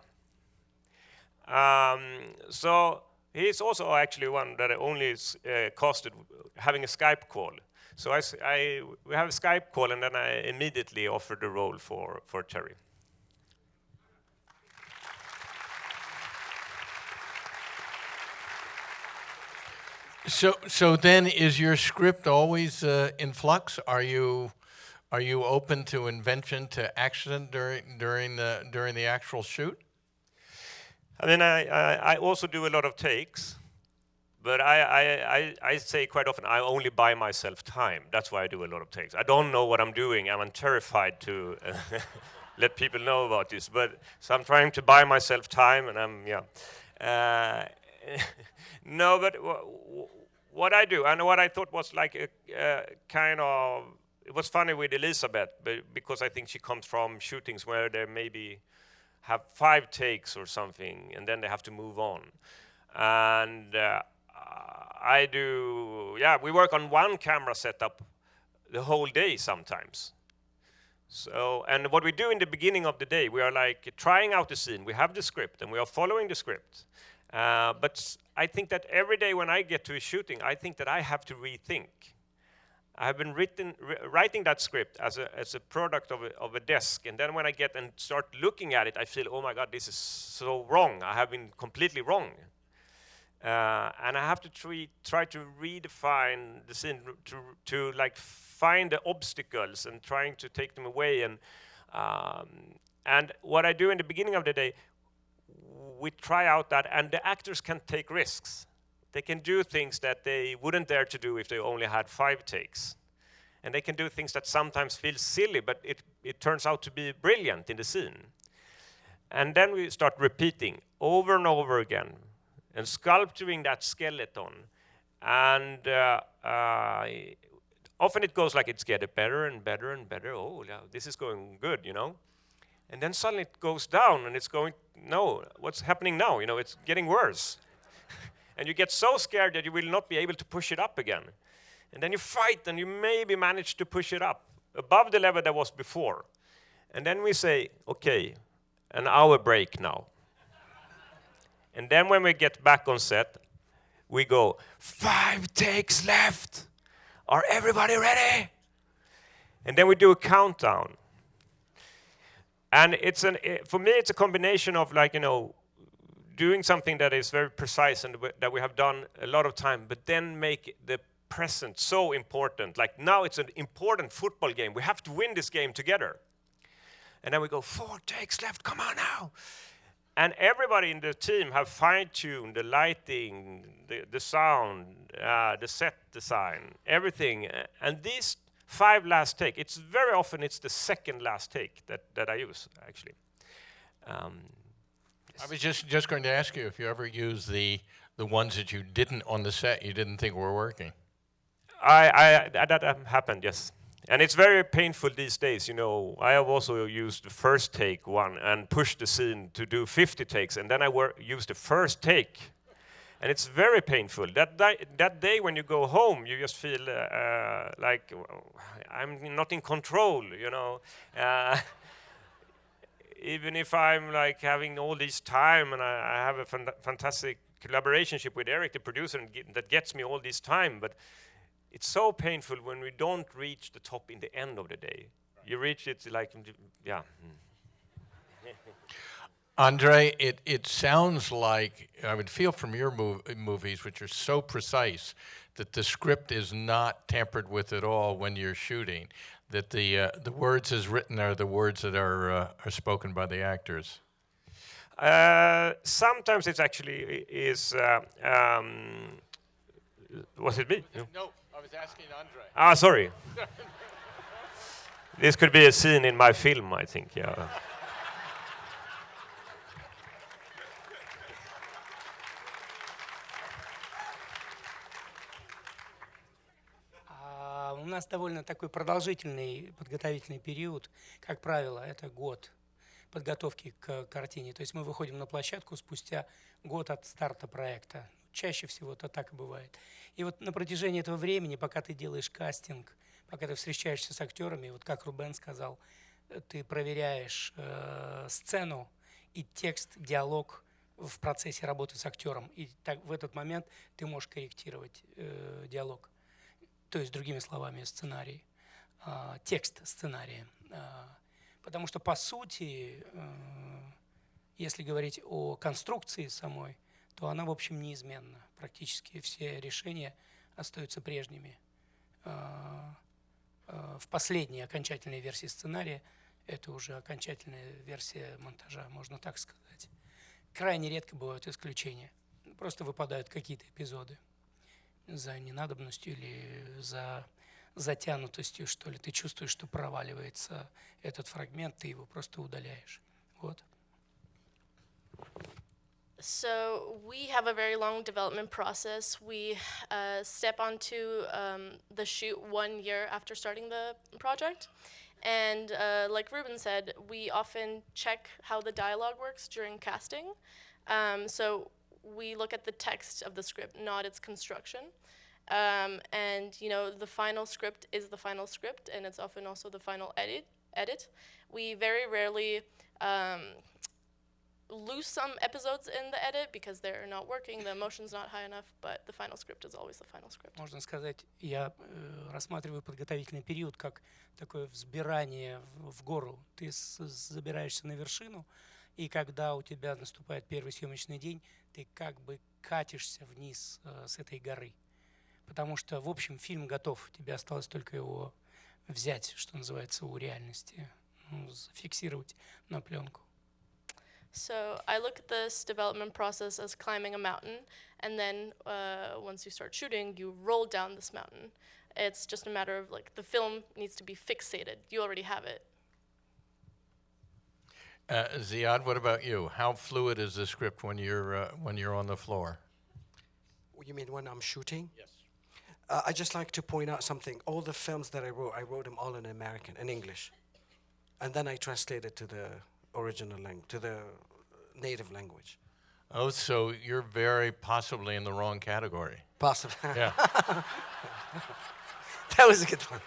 So he's also actually one that only is casted having a Skype call. So we have a Skype call, and then I immediately offered the role for Cherry. So then, is your script always in flux? Are you open to invention, to accident during the actual shoot? I mean, I also do a lot of takes, but I say quite often I only buy myself time. That's why I do a lot of takes. I don't know what I'm doing. I'm terrified to let people know about this. But so I'm trying to buy myself time, and no, but what I do, and what I thought was like a kind of, it was funny with Elisabeth, because I think she comes from shootings where they maybe have 5 takes or something, and then they have to move on. And I do, we work on one camera setup the whole day sometimes. So, and what we do in the beginning of the day, we are like trying out the scene. We have the script, and we are following the script. But I think that every day when I get to a shooting, I think that I have to rethink. I have been writing that script as a product of a desk, and then when I get and start looking at it, I feel, oh my God, this is so wrong. I have been completely wrong. And I have to try to redefine the scene, to like find the obstacles and trying to take them away. And what I do in the beginning of the day, we try out that, and the actors can take risks. They can do things that they wouldn't dare to do if they only had 5 takes. And they can do things that sometimes feel silly, but it turns out to be brilliant in the scene. And then we start repeating over and over again and sculpturing that skeleton. And often it goes like it's getting better and better and better. Oh, yeah, this is going good, you know. And then suddenly it goes down and it's going, no, what's happening now? You know, it's getting worse. And you get so scared that you will not be able to push it up again. And then you fight and you maybe manage to push it up above the level that was before. And then we say, okay, an hour break now. And then when we get back on set, we go, 5 takes left. Are everybody ready? And then we do a countdown. And for me, it's a combination of, like, you know, doing something that is very precise and that we have done a lot of time, but then make the present so important. Like now it's an important football game. We have to win this game together. And then we go, 4 takes left, come on now. And everybody in the team have fine-tuned the lighting, the sound, the set design, everything. And these 5 last take, it's very often it's the second last take that I use, actually. I was just going to ask you if you ever use the ones that you didn't on the set, you didn't think were working. That happened, yes. And it's very painful these days, you know. I have also used the first take one and pushed the scene to do 50 takes, and then I used the first take. And it's very painful. That day when you go home, you just feel like I'm not in control, you know. Even if I'm like having all this time and I have a fantastic collaboration with Eric, the producer, that gets me all this time, but it's so painful when we don't reach the top in the end of the day. You reach it like, yeah. Andre, it sounds like, I would feel from your movies, which are so precise, that the script is not tampered with at all when you're shooting, that the words as written are the words that are spoken by the actors. Sometimes it's actually was it me? No, I was asking Andre. Ah, sorry. This could be a scene in my film, I think, yeah. У нас довольно такой продолжительный подготовительный период. Как правило, это год подготовки к картине. То есть мы выходим на площадку спустя год от старта проекта. Чаще всего это так и бывает. И вот на протяжении этого времени, пока ты делаешь кастинг, пока ты встречаешься с актерами, вот как Рубен сказал, ты проверяешь сцену и текст, диалог в процессе работы с актером. И так, в этот момент ты можешь корректировать диалог. То есть, другими словами, сценарий, текст сценария. Потому что, по сути, если говорить о конструкции самой, то она, в общем, неизменна. Практически все решения остаются прежними. В последней окончательной версии сценария, это уже окончательная версия монтажа, можно так сказать. Крайне редко бывают исключения. Просто выпадают какие-то эпизоды. За ненадобностью или за затянутостью, что ли. Ты чувствуешь, что проваливается этот фрагмент, ты его просто удаляешь. Вот. So we have a very long development process. We step onto the shoot 1 year after starting the project. And like Ruben said, we often check how the dialogue works during casting. So we look at the text of the script, not its construction. And you know, the final script is the final script, and it's often also the final edit. We very rarely lose some episodes in the edit because they're not working, the emotion's not high enough, but the final script is always the final script. Можно сказать, я рассматриваю подготовительный период как такое взбирание в гору. Ты забираешься на вершину, и когда у тебя наступает первый съемочный день, ты как бы катишься вниз с этой горы. Потому что, в общем, фильм готов. Тебе осталось только его взять, что называется, у реальности, зафиксировать на пленку. So I look at this development process as climbing a mountain, and then once you start shooting, you roll down this mountain. It's just a matter of, like, the film needs to be fixated. You already have it. Ziad, what about you? How fluid is the script when you're on the floor? You mean when I'm shooting? Yes. I just like to point out something. All the films that I wrote them all in American, in English. And then I translated to the original language, to the native language. Oh, so you're very possibly in the wrong category. Possibly. Yeah. That was a good one.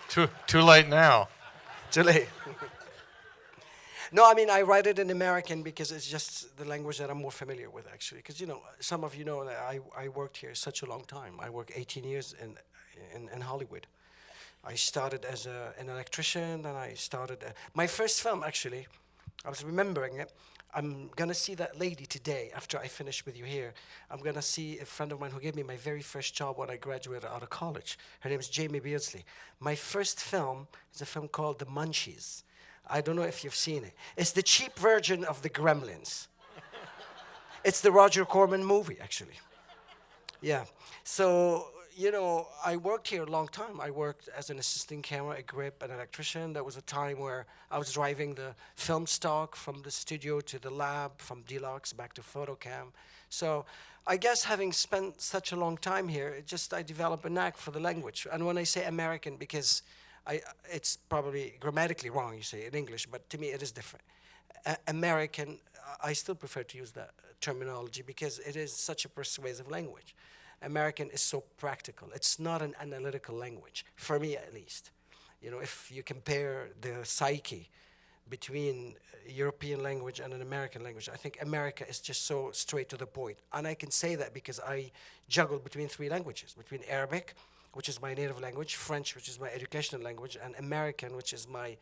Too late now. Too late. No, I mean, I write it in American because it's just the language that I'm more familiar with, actually. Because, you know, some of you know that I worked here such a long time. I worked 18 years in Hollywood. I started as an electrician, and I started... my first film, actually, I was remembering it. I'm going to see that lady today after I finish with you here. I'm going to see a friend of mine who gave me my very first job when I graduated out of college. Her name is Jamie Beardsley. My first film is a film called The Munchies. I don't know if you've seen it. It's the cheap version of The Gremlins. It's the Roger Corman movie, actually. Yeah. So, you know, I worked here a long time. I worked as an assistant camera, a grip, an electrician. There was a time where I was driving the film stock from the studio to the lab, from Deluxe back to Photocam. So I guess having spent such a long time here, I developed a knack for the language. And when I say American, because it's probably grammatically wrong, you say in English, but to me it is different. American, I still prefer to use that terminology because it is such a persuasive language. American is so practical. It's not an analytical language, for me at least. You know, if you compare the psyche between a European language and an American language, I think America is just so straight to the point. And I can say that because I juggle between 3 languages, between Arabic, which is my native language, French, which is my educational language, and American, which is my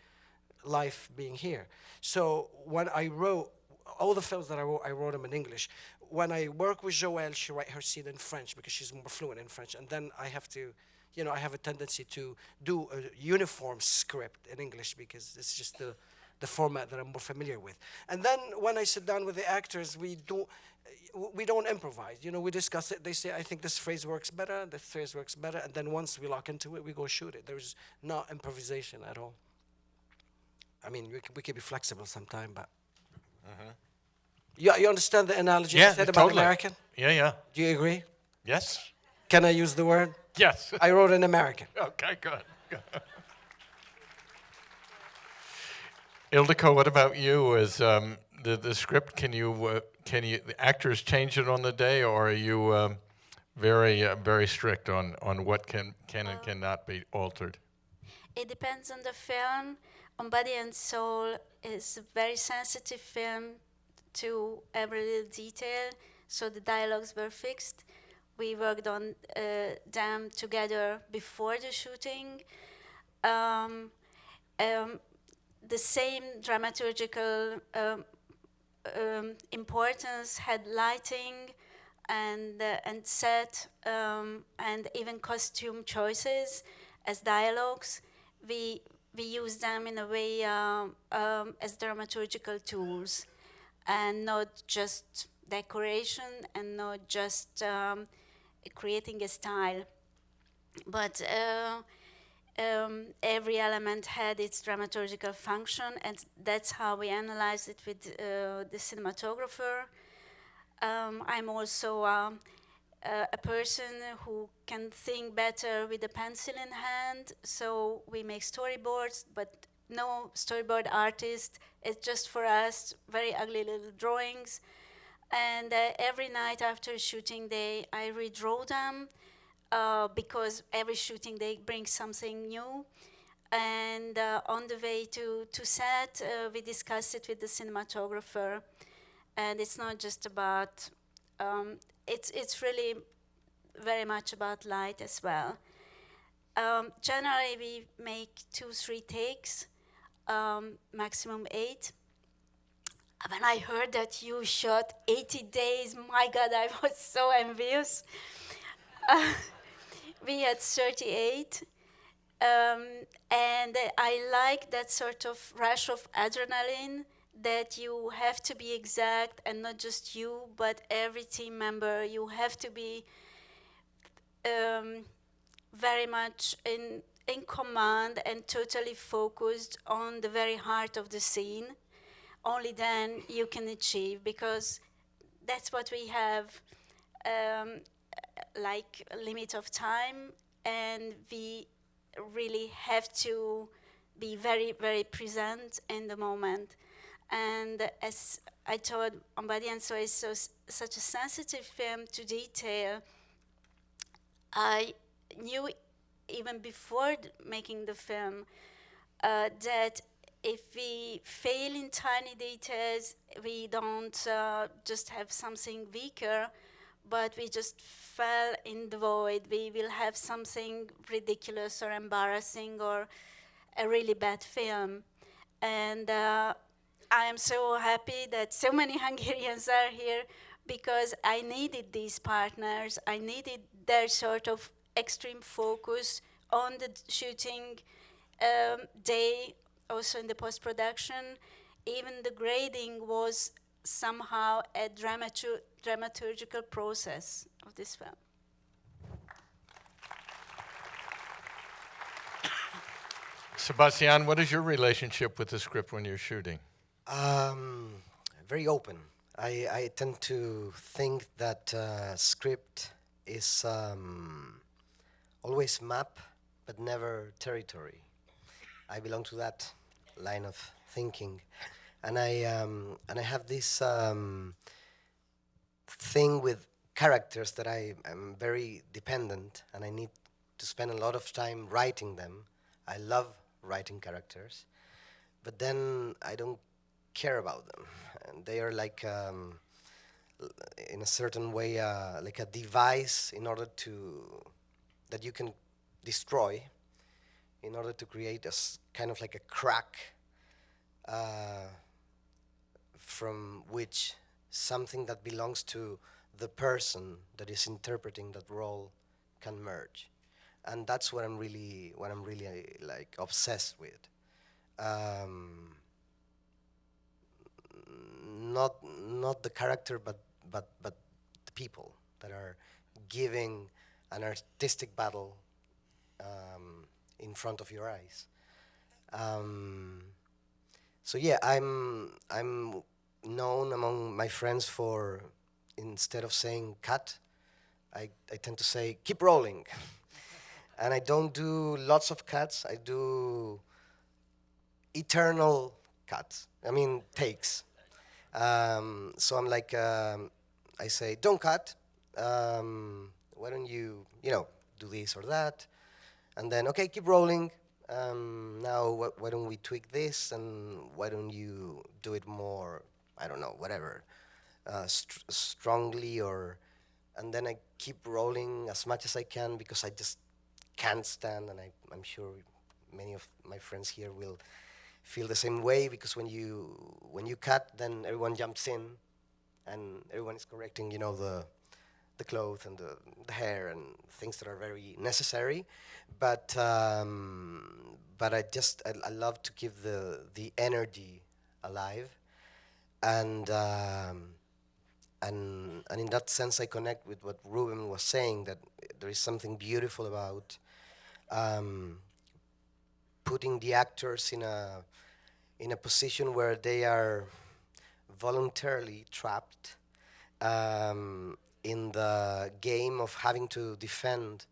life being here. So when I wrote, all the films that I wrote them in English. When I work with Joelle, she write her scene in French because she's more fluent in French. And then I have to, you know, I have a tendency to do a uniform script in English because it's just the format that I'm more familiar with. And then when I sit down with the actors, we don't improvise. You know, we discuss it. They say, I think this phrase works better, this phrase works better. And then once we lock into it, we go shoot it. There's no improvisation at all. I mean, we can be flexible sometime, but... You understand the analogy I said about American? Yeah. Do you agree? Yes. Can I use the word? Yes. I wrote in American. Okay, good. Ildiko, what about you? Is the script? Can the actors change it on the day, or are you very strict on what can and cannot be altered? It depends on the film. On Body and Soul is a very sensitive film to every little detail, so the dialogues were fixed. We worked on them together before the shooting. The same dramaturgical importance had lighting and set and even costume choices as dialogues. We use them in a way as dramaturgical tools, and not just decoration and not just creating a style. But every element had its dramaturgical function, and that's how we analyzed it with the cinematographer. I'm also a person who can think better with a pencil in hand, so we make storyboards, but no storyboard artist. It's just for us very ugly little drawings. And every night after shooting day, I redraw them because every shooting day brings something new. And on the way to set, we discuss it with the cinematographer. And it's not just about, it's really very much about light as well. Generally, we make 2-3 takes. Maximum 8. When I heard that you shot 80 days, my God, I was so envious. We had 38. And I like that sort of rush of adrenaline that you have to be exact, and not just you, but every team member. You have to be very much in command and totally focused on the very heart of the scene. Only then you can achieve, because that's what we have, like a limit of time, and we really have to be very, very present in the moment. And as I told Ambadi, and so it's such a sensitive film to detail. I knew even before making the film that if we fail in tiny details, we don't just have something weaker, but we just fell in the void. We will have something ridiculous or embarrassing or a really bad film. And I am so happy that so many Hungarians are here because I needed these partners. I needed their sort of extreme focus on the shooting day, also in the post-production. Even the grading was somehow a dramaturgical process of this film. Sebastian, what is your relationship with the script when you're shooting? Very open. I tend to think that script is always map, but never territory. I belong to that line of thinking, and I have this thing with characters that I am very dependent, and I need to spend a lot of time writing them. I love writing characters, but then I don't care about them, and they are like in a certain way like a device in order to that you can destroy in order to create a kind of like a crack from which something that belongs to the person that is interpreting that role can merge. And that's what I'm really like obsessed with. Not the character, but the people that are giving an artistic battle in front of your eyes. So yeah, I'm known among my friends for, instead of saying cut, I tend to say keep rolling. And I don't do lots of cuts. I do eternal cuts. I mean takes. So I'm like, I say, don't cut. Why don't you do this or that? And then, okay, keep rolling. Now, why don't we tweak this? And why don't you do it more, I don't know, whatever, strongly or... And then I keep rolling as much as I can because I just can't stand, and I'm sure many of my friends here will feel the same way, because when you cut, then everyone jumps in, and everyone is correcting, the clothes and the hair and things that are very necessary. But I love to keep the energy alive, and in that sense, I connect with what Ruben was saying, that there is something beautiful about putting the actors in a position where they are voluntarily trapped in the game of having to defend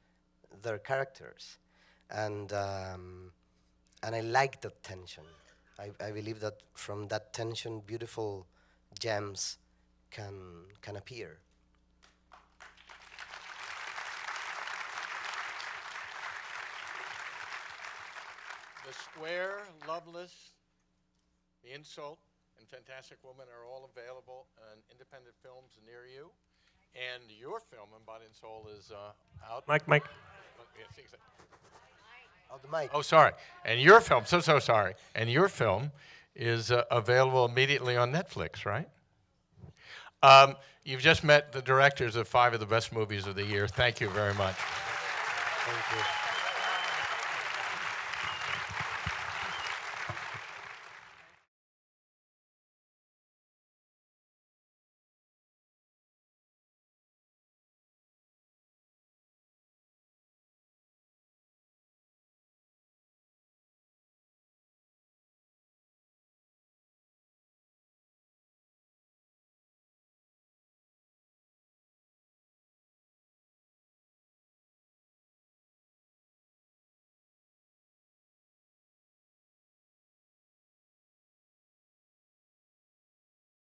their characters, and I like that tension. I believe that from that tension, beautiful gems can appear. The Square, Loveless, The Insult, and Fantastic Woman are all available on independent films near you. And your film, Embodied Soul, is out. Mike. Oh, the mic. Oh, sorry. And your film, so sorry. And your film is available immediately on Netflix, right? You've just met the directors of 5 of the best movies of the year. Thank you very much. Thank you.